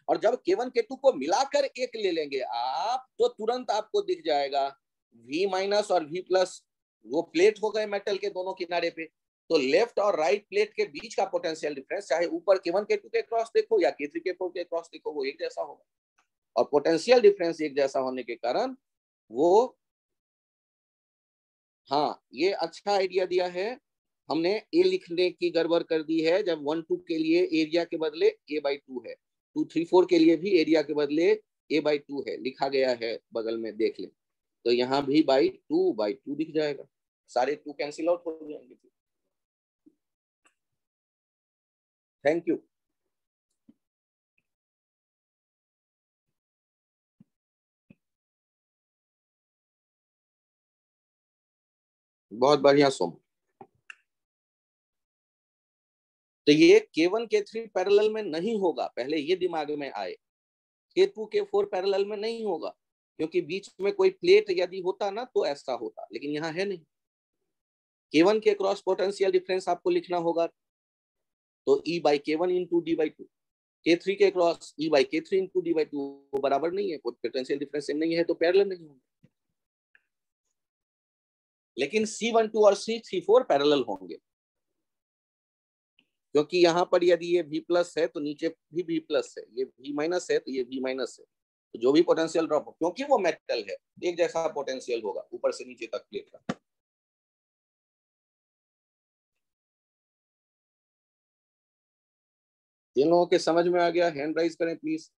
और जब K1 K2 को मिलाकर एक ले लेंगे आप, तो तुरंत आपको दिख जाएगा V माइनस और V प्लस वो प्लेट हो गए मेटल के दोनों किनारे पे। तो लेफ्ट और राइट प्लेट के बीच का पोटेंशियल डिफरेंस चाहे ऊपर K1 K2 के क्रॉस देखो या K3 K4 के क्रॉस देखो, वो एक जैसा होगा। और पोटेंशियल डिफरेंस एक जैसा होने के कारण वो, हाँ ये अच्छा आइडिया दिया है। हमने ए लिखने की गड़बड़ कर दी है, जब 1-2 के लिए एरिया के बदले A/2 है, 2-3-4 के लिए भी एरिया के बदले A/2 है, लिखा गया है बगल में देख लें। तो यहाँ भी बाई टू दिख जाएगा, सारे 2 कैंसिल आउट हो जाएंगे। Thank you. बहुत बढ़िया सोम। तो ये K1 K3 पैरेलल में नहीं होगा, पहले ये दिमाग में आए। K2 K4 पैरेलल में नहीं होगा, क्योंकि बीच में कोई प्लेट यदि होता ना तो ऐसा होता, लेकिन यहाँ है नहीं। K1 के क्रॉस पोटेंशियल डिफरेंस आपको लिखना होगा, तो E/K1 इंटू D/2। K3 के क्रॉस E/K3 इंटू D/2 वो बराबर नहीं है, पोटेंशियल डिफरेंस सेम नहीं है, तो पैरेलल नहीं होंगे। लेकिन C12 और C34 पैरेलल होंगे, क्योंकि यहाँ पर यदि ये V प्लस है तो नीचे भी V प्लस है, ये V माइनस है तो ये V माइनस है। तो जो भी पोटेंशियल ड्रॉप हो, क्योंकि वो मेटल है, एक जैसा पोटेंशियल होगा ऊपर से नीचे तक प्लेट का। जिन लोगों के समझ में आ गया हैंड राइज करें प्लीज।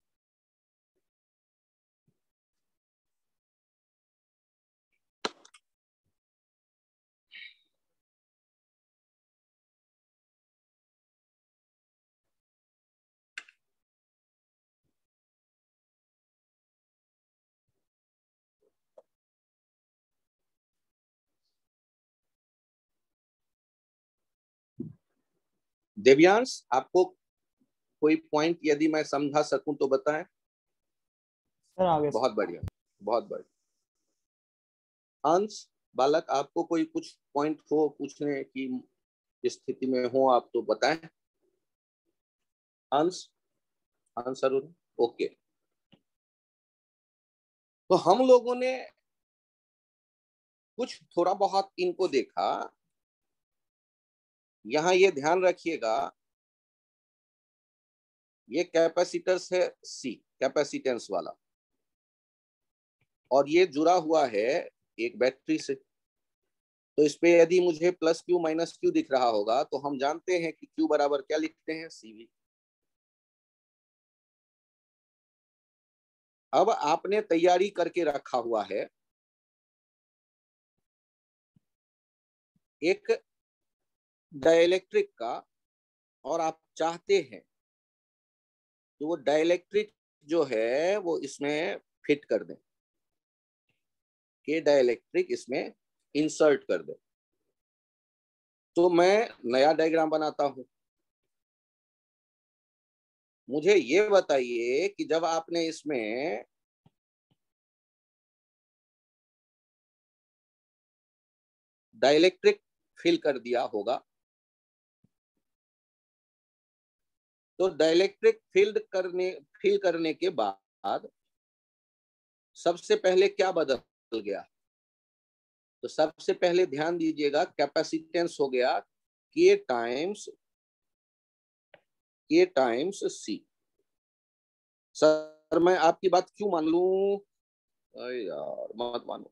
देव्यांश आपको कोई पॉइंट यदि मैं समझा सकूं तो बताएं। सर आगे बहुत बढ़िया, बहुत बढ़िया। अंश बालक आपको कोई कुछ पॉइंट हो पूछने की स्थिति में हो आप तो बताएं। अंश आंसर ओके। तो हम लोगों ने कुछ थोड़ा बहुत इनको देखा यहां ये ध्यान रखिएगा, ये कैपेसिटर्स है सी, कैपेसिटेंस वाला, और ये जुड़ा हुआ है एक बैटरी से। तो इस पे यदि मुझे प्लस क्यू माइनस क्यू दिख रहा होगा तो हम जानते हैं कि क्यू बराबर क्या लिखते हैं, सीवी। अब आपने तैयारी करके रखा हुआ है एक डाइलेक्ट्रिक का, और आप चाहते हैं कि वो डाइलेक्ट्रिक जो है वो इसमें फिट कर दें, के डाइलेक्ट्रिक इसमें इंसर्ट कर दें। तो मैं नया डायग्राम बनाता हूं। मुझे ये बताइए कि जब आपने इसमें डाइलेक्ट्रिक फिल कर दिया होगा, तो डाइलेक्ट्रिक फिल करने के बाद सबसे पहले क्या बदल गया? तो सबसे पहले ध्यान दीजिएगा, कैपेसिटेंस हो गया के टाइम्स सी। सर मैं आपकी बात क्यों मान लूं? अरे यार मत मानो।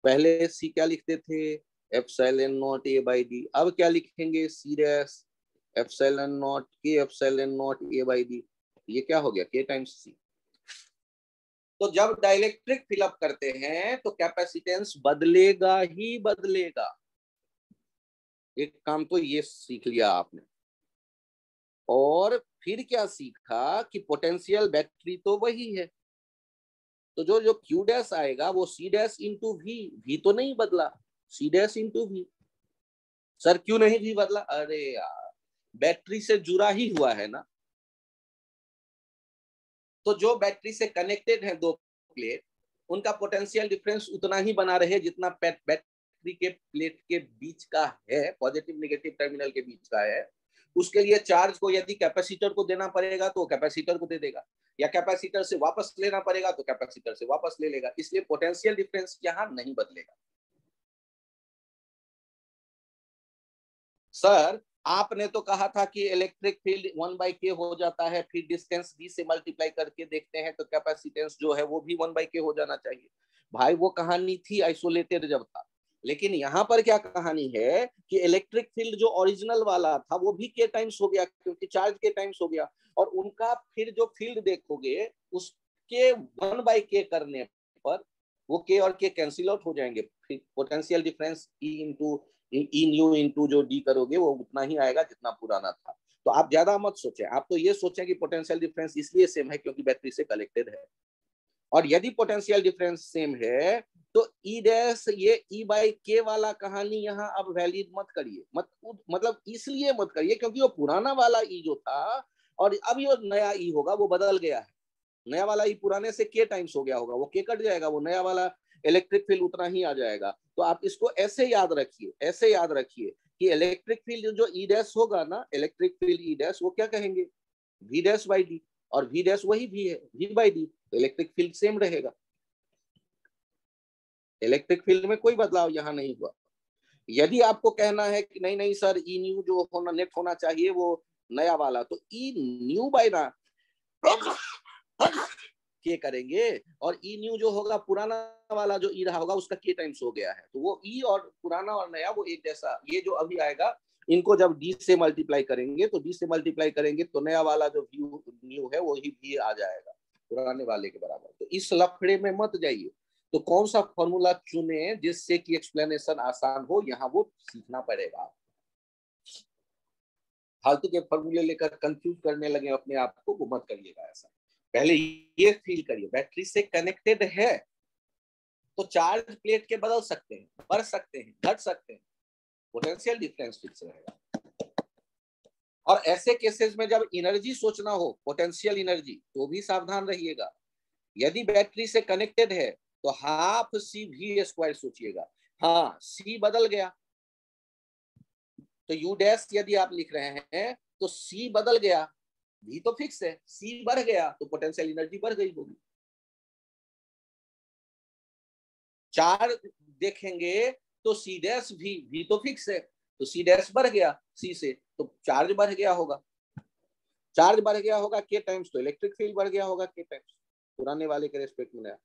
पहले सी क्या लिखते थे? Epsilon not A by D. अब क्या लिखेंगे? सी डैश एप्सिलॉन नॉट के epsilon not A by D. ये क्या हो गया? के टाइम्स सी। तो जब डाइलेक्ट्रिक फिलअप करते हैं तो कैपेसिटेंस बदलेगा ही बदलेगा। एक काम तो ये सीख लिया आपने, और फिर क्या सीखा कि पोटेंशियल बैटरी तो वही है। तो जो जो क्यू डैश आएगा वो सी डैश इंटू वी तो नहीं बदला, C dash into V. Sir क्यों नहीं भी बदला? अरे यार बैटरी से जुड़ा ही हुआ है ना। तो जो बैटरी से कनेक्टेड है दो प्लेट, उनका पोटेंशियल डिफरेंस उतना ही बना रहे जितना बैटरी के प्लेट के बीच का है, पॉजिटिव नेगेटिव टर्मिनल के बीच का है। उसके लिए चार्ज को यदि कैपेसिटर को देना पड़ेगा तो कैपेसिटर को दे देगा, या कैपेसिटर से वापस लेना पड़ेगा तो कैपेसिटर से वापस ले लेगा। इसलिए पोटेंशियल डिफरेंस यहां नहीं बदलेगा। सर आपने तो कहा था कि इलेक्ट्रिक फील्ड 1/k हो जाता है, फिर डिस्टेंस d से मल्टीप्लाई करके देखते हैं तो कैपेसिटेंस जो है वो भी 1/k हो जाना चाहिए। भाई वो कहानी थी आइसोलेटेड जब था, लेकिन यहाँ पर क्या कहानी है कि इलेक्ट्रिक फील्ड जो ओरिजिनल वाला था वो भी k टाइम्स हो गया, क्योंकि चार्ज k टाइम्स हो गया। और उनका फिर जो फील्ड देखोगे उसके 1/k करने पर वो k और k कैंसिल आउट हो जाएंगे। फिर पोटेंशियल डिफरेंस ई न्यू इंटू जो डी करोगे वो उतना ही आएगा जितना पुराना था। तो आप ज्यादा मत सोचें, आप तो ये सोचें कि पोटेंशियल डिफरेंस इसलिए सेम है क्योंकि बैटरी से कलेक्टेड है। और यदि पोटेंशियल डिफरेंस सेम है तो ई डैश ये ई बाई के वाला कहानी यहाँ अब वैलिड मत करिए, मतलब इसलिए मत करिए क्योंकि वो पुराना वाला ई जो था और अब ये नया ई होगा वो बदल गया है। नया वाला ई पुराने से के टाइम्स हो गया होगा, वो के कट जाएगा, वो नया वाला इलेक्ट्रिक फील्ड उतना ही आ जाएगा। तो आप इसको ऐसे याद रखिए, ऐसे याद रखिए कि इलेक्ट्रिक फील्ड जो ई डैश होगा ना, इलेक्ट्रिक फील्ड ई डैश, वो क्या कहेंगे? वी डैश बाई डी, और वी डैश वही भी है, वी बाई डी। तो इलेक्ट्रिक फील्ड सेम रहेगा, इलेक्ट्रिक फील्ड में कोई बदलाव यहाँ नहीं हुआ। यदि आपको कहना है कि नहीं नहीं सर ई न्यू जो होना नेट होना चाहिए वो नया वाला, तो ई न्यू बाई ना के करेंगे, और ई न्यू जो होगा पुराना वाला जो ई रहा होगा उसका के टाइम्स हो गया है, तो वो ई और पुराना और नया वो एक जैसा। ये जो अभी आएगा इनको जब डी से मल्टीप्लाई करेंगे तो डी से मल्टीप्लाई करेंगे तो नया वाला जो व्यू न्यू है वही भी आ जाएगा पुराने वाले के बराबर। तो इस लफड़े में मत जाइए। तो कौन सा फॉर्मूला चुने जिससे कि एक्सप्लेनेशन आसान हो, यहाँ वो सीखना पड़ेगा। फालतू के फॉर्मूले लेकर कंफ्यूज करने लगे अपने आप को, वो मत करिएगा ऐसा। पहले ये फील करिए बैटरी से कनेक्टेड है तो चार्ज प्लेट के बदल सकते हैं, बढ़ सकते हैं, घट सकते हैं, पोटेंशियल डिफरेंस फिक्स रहेगा। और ऐसे केसेस में जब एनर्जी सोचना हो, पोटेंशियल एनर्जी, तो भी सावधान रहिएगा। यदि बैटरी से कनेक्टेड है तो हाफ सी वी स्क्वायर सोचिएगा। हाँ सी बदल गया तो यू डैश यदि आप लिख रहे हैं तो सी बदल गया, वी तो फिक्स है, सी बढ़ गया तो पोटेंशियल एनर्जी बढ़ गई होगी। चार देखेंगे तो सी डैश वी तो फिक्स है, तो सी डैश बढ़ गया सी से, तो चार्ज बढ़ गया होगा, चार्ज बढ़ गया होगा के टाइम्स, तो इलेक्ट्रिक फील्ड बढ़ गया होगा के टाइम्स, पुराने वाले के रेस्पेक्ट में नया।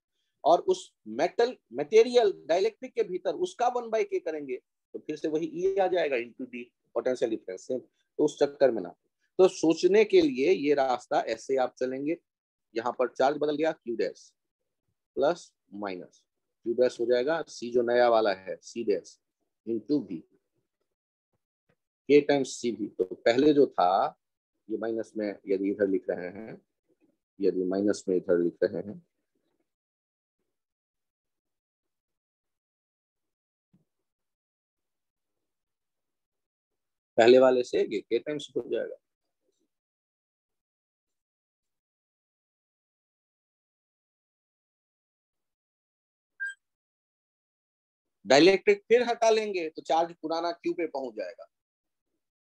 और उस मेटल मटेरियल डाइलेक्ट्रिक के भीतर उसका 1/k करेंगे तो फिर से वही ई आ जाएगा into D, potential difference same. तो उस चक्कर में ना, तो सोचने के लिए ये रास्ता ऐसे आप चलेंगे, यहाँ पर चार्ज बदल गया Q dash plus minus, Q dash हो जाएगा सी जो नया वाला है सी डैश इंटू वी, के टाइम्स सी भी। तो पहले जो था ये माइनस में यदि इधर लिख रहे हैं, यदि माइनस में इधर लिख रहे हैं, पहले वाले से ये के टाइम्स हो जाएगा। डाइलेक्ट्रिक फिर हटा लेंगे तो चार्ज पुराना क्यू पे पहुंच जाएगा,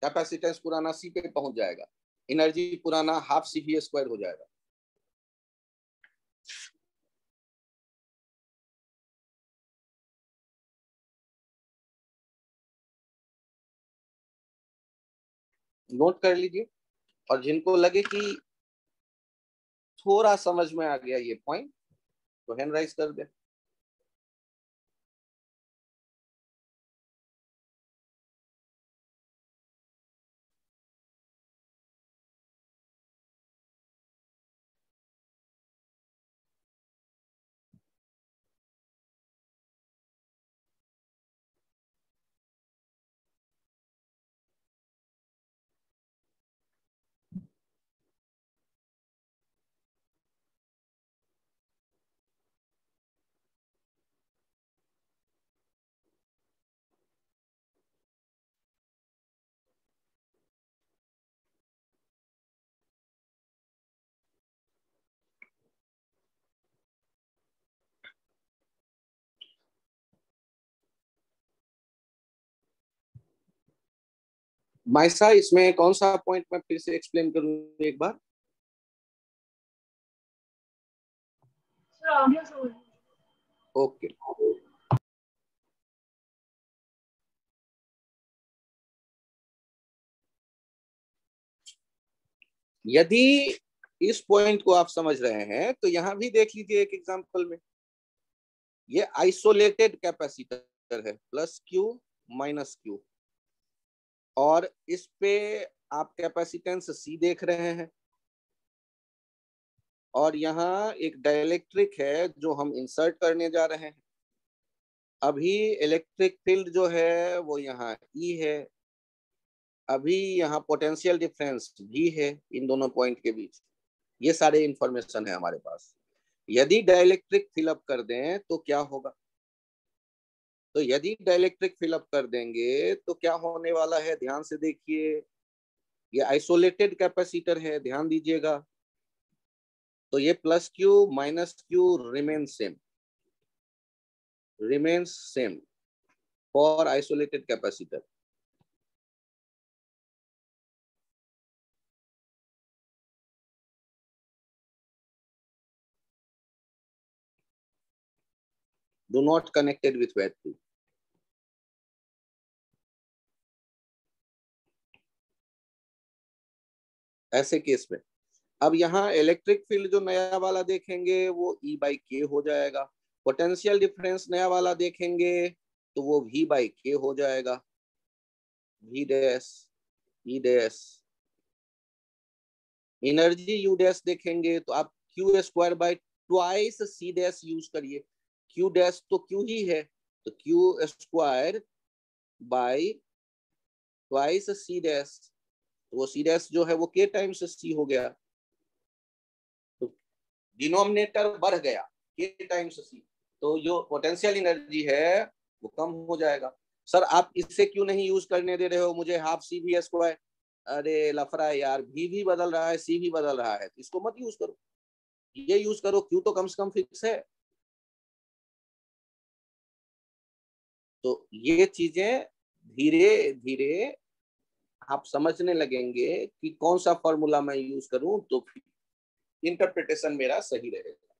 कैपेसिटेंस पुराना सी पे पहुंच जाएगा, एनर्जी पुराना हाफ सी वी स्क्वायर हो जाएगा। नोट कर लीजिए, और जिनको लगे कि थोड़ा समझ में आ गया ये पॉइंट तो हैंड राइज कर दे। माइसा इसमें कौन सा पॉइंट मैं फिर से एक्सप्लेन करूं एक बार? ओके, यदि इस पॉइंट को आप समझ रहे हैं तो यहां भी देख लीजिए एक एग्जांपल में, ये आइसोलेटेड कैपेसिटर है प्लस क्यू माइनस क्यू, और इस पे आप कैपेसिटेंस सी देख रहे हैं, और यहाँ एक डाइलेक्ट्रिक है जो हम इंसर्ट करने जा रहे हैं। अभी इलेक्ट्रिक फील्ड जो है वो यहाँ ई है, अभी यहाँ पोटेंशियल डिफरेंस भी है इन दोनों पॉइंट के बीच। ये सारे इंफॉर्मेशन है हमारे पास। यदि डाइलेक्ट्रिक फिलअप कर दें तो क्या होगा? तो यदि डाइलेक्ट्रिक फिलअप कर देंगे तो क्या होने वाला है, ध्यान से देखिए। ये आइसोलेटेड कैपेसिटर है, ध्यान दीजिएगा। तो ये plus Q minus Q remains same for isolated capacitor. Do not connected with battery. ऐसे केस में अब यहाँ इलेक्ट्रिक फील्ड जो नया वाला देखेंगे वो E बाई के हो जाएगा, पोटेंशियल डिफरेंस नया वाला देखेंगे तो वो V बाई के हो जाएगा, V dash E dash. Energy U dash देखेंगे तो आप Q square by twice C dash use करिए, Q डैश तो Q ही है, तो Q square by twice C dash, तो वो C डैश जो है वो K टाइम्स C हो गया, तो डिनोमिनेटर बढ़ गया K टाइम्स C, तो जो पोटेंशियल एनर्जी है वो कम हो जाएगा। सर आप इससे क्यों नहीं यूज करने दे रहे हो मुझे हाफ सी वी स्क्वायर? अरे लफड़ा है यार, भी बदल रहा है सी भी बदल रहा है, तो इसको मत यूज करो, ये यूज करो, क्यू तो कम से कम फिक्स है। तो ये चीजें धीरे धीरे आप समझने लगेंगे कि कौन सा फॉर्मूला मैं यूज करूं तो इंटरप्रिटेशन मेरा सही रहेगा।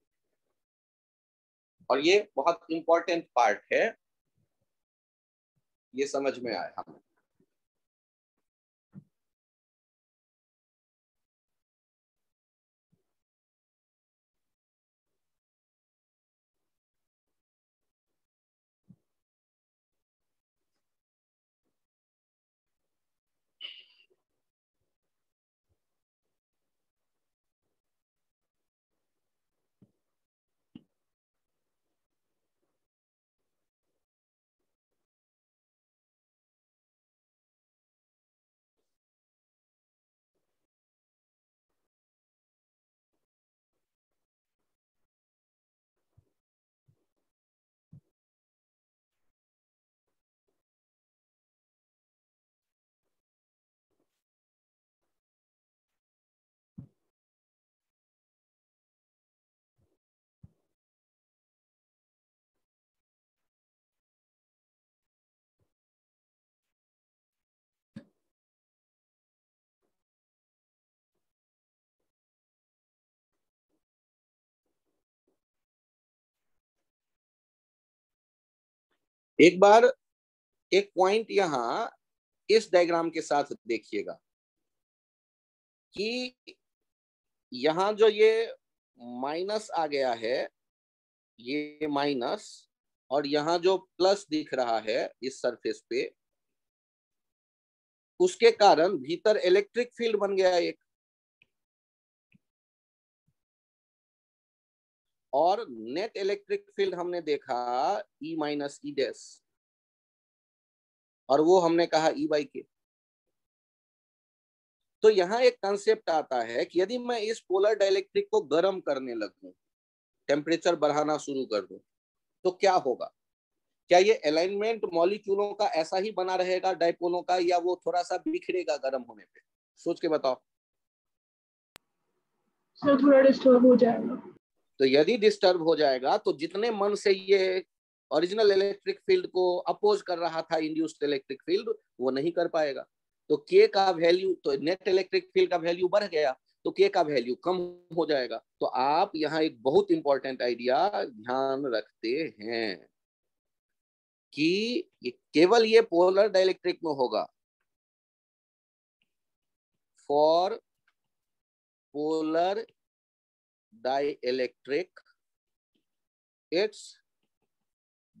और ये बहुत इंपॉर्टेंट पार्ट है, ये समझ में आया हमें। एक बार एक पॉइंट यहां इस डायग्राम के साथ देखिएगा कि यहां जो ये माइनस आ गया है, ये माइनस, और यहां जो प्लस दिख रहा है इस सरफेस पे, उसके कारण भीतर इलेक्ट्रिक फील्ड बन गया एक, और नेट इलेक्ट्रिक फील्ड हमने देखा E माइनस ई डैश, और वो हमने कहा E/K। तो यहाँ एक कंसेप्ट आता है कि यदि मैं इस पोलर डाइलेक्ट्रिक को गर्म करने लगूं, टेम्परेचर बढ़ाना शुरू कर दूं, तो क्या होगा? क्या ये अलाइनमेंट मॉलिक्यूलों का ऐसा ही बना रहेगा डाइपोलों का, या वो थोड़ा सा बिखरेगा गर्म होने पे? सोच के बताओ। सर थोड़ा डिस्टर्ब हो जाएगा। तो यदि डिस्टर्ब हो जाएगा तो जितने मन से ये ओरिजिनल इलेक्ट्रिक फील्ड को अपोज कर रहा था इंड्यूस्ड इलेक्ट्रिक फील्ड, वो नहीं कर पाएगा। तो के का वैल्यू, तो नेट इलेक्ट्रिक फील्ड का वैल्यू बढ़ गया, तो के का वैल्यू कम हो जाएगा। तो आप यहाँ एक बहुत इंपॉर्टेंट आइडिया ध्यान रखते हैं कि केवल ये पोलर डाइलेक्ट्रिक में होगा। For polar dielectric, its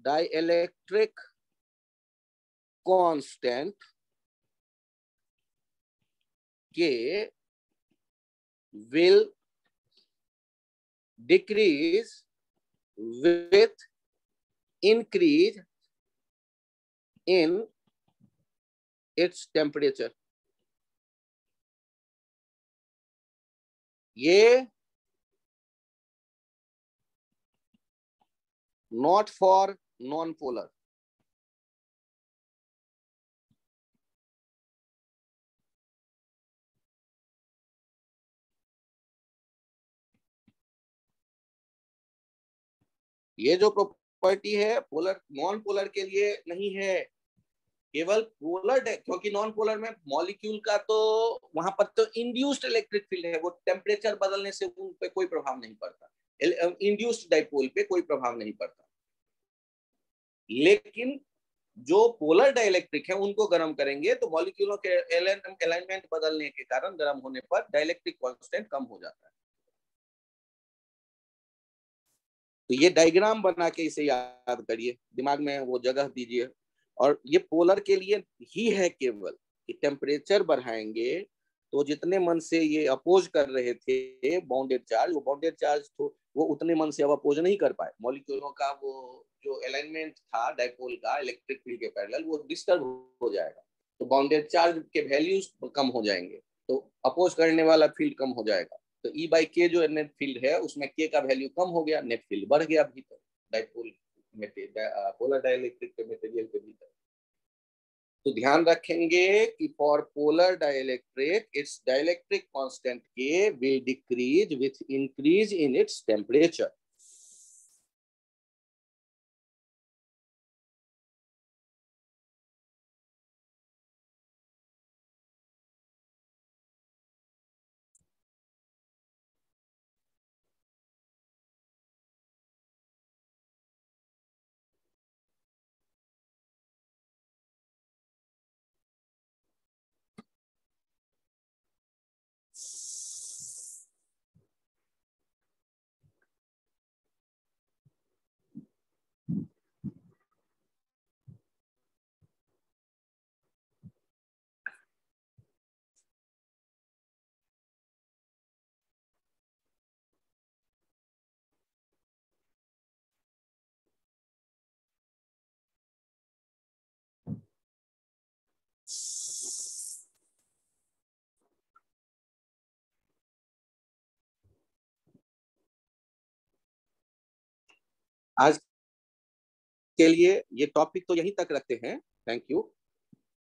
dielectric constant K will decrease with increase in its temperature। ये not for non-polar। ये जो प्रॉपर्टी है पोलर नॉन पोलर के लिए नहीं है, केवल पोलर, क्योंकि नॉन पोलर में मॉलिक्यूल का तो वहां पर तो इंड्यूस्ड इलेक्ट्रिक फील्ड है, वो टेम्परेचर बदलने से उन पे कोई प्रभाव नहीं पड़ता, इंड्यूस्ड डाइपोल पे कोई प्रभाव नहीं पड़ता। लेकिन जो पोलर डाइलेक्ट्रिक है उनको गर्म करेंगे तो मॉलिक्यूलों के अलाइनमेंट बदलने के कारण गर्म होने पर डाइलेक्ट्रिक कांस्टेंट कम हो जाता है। तो ये डायग्राम बना के इसे याद करिए, दिमाग में वो जगह दीजिए। और ये पोलर के लिए ही है केवल कि टेम्परेचर बढ़ाएंगे तो जितने मन से ये अपोज कर रहे थे बाउंडेड चार्ज, वो बाउंडेड चार्ज तो वो उतने मन से अब अपोज नहीं कर पाए। मॉलिक्यूलों का वो जो अलाइनमेंट था डाइपोल का इलेक्ट्रिक फील्ड के पैरेलल, वो डिस्टर्ब हो जाएगा, तो बाउंडेड चार्ज के वैल्यूज कम हो जाएंगे, तो अपोज करने वाला फील्ड कम हो जाएगा। तो E/K जो नेट फील्ड है उसमें K का वैल्यू कम हो गया, नेट फील्ड बढ़ गया भीतर डाइपोल पोलर डाइलेक्ट्रिक के मटेरियल के भीतर। तो ध्यान रखेंगे कि for polar dielectric it's dielectric constant K will decrease with increase in its temperature. आज के लिए ये टॉपिक तो यहीं तक रखते हैं। Thank you.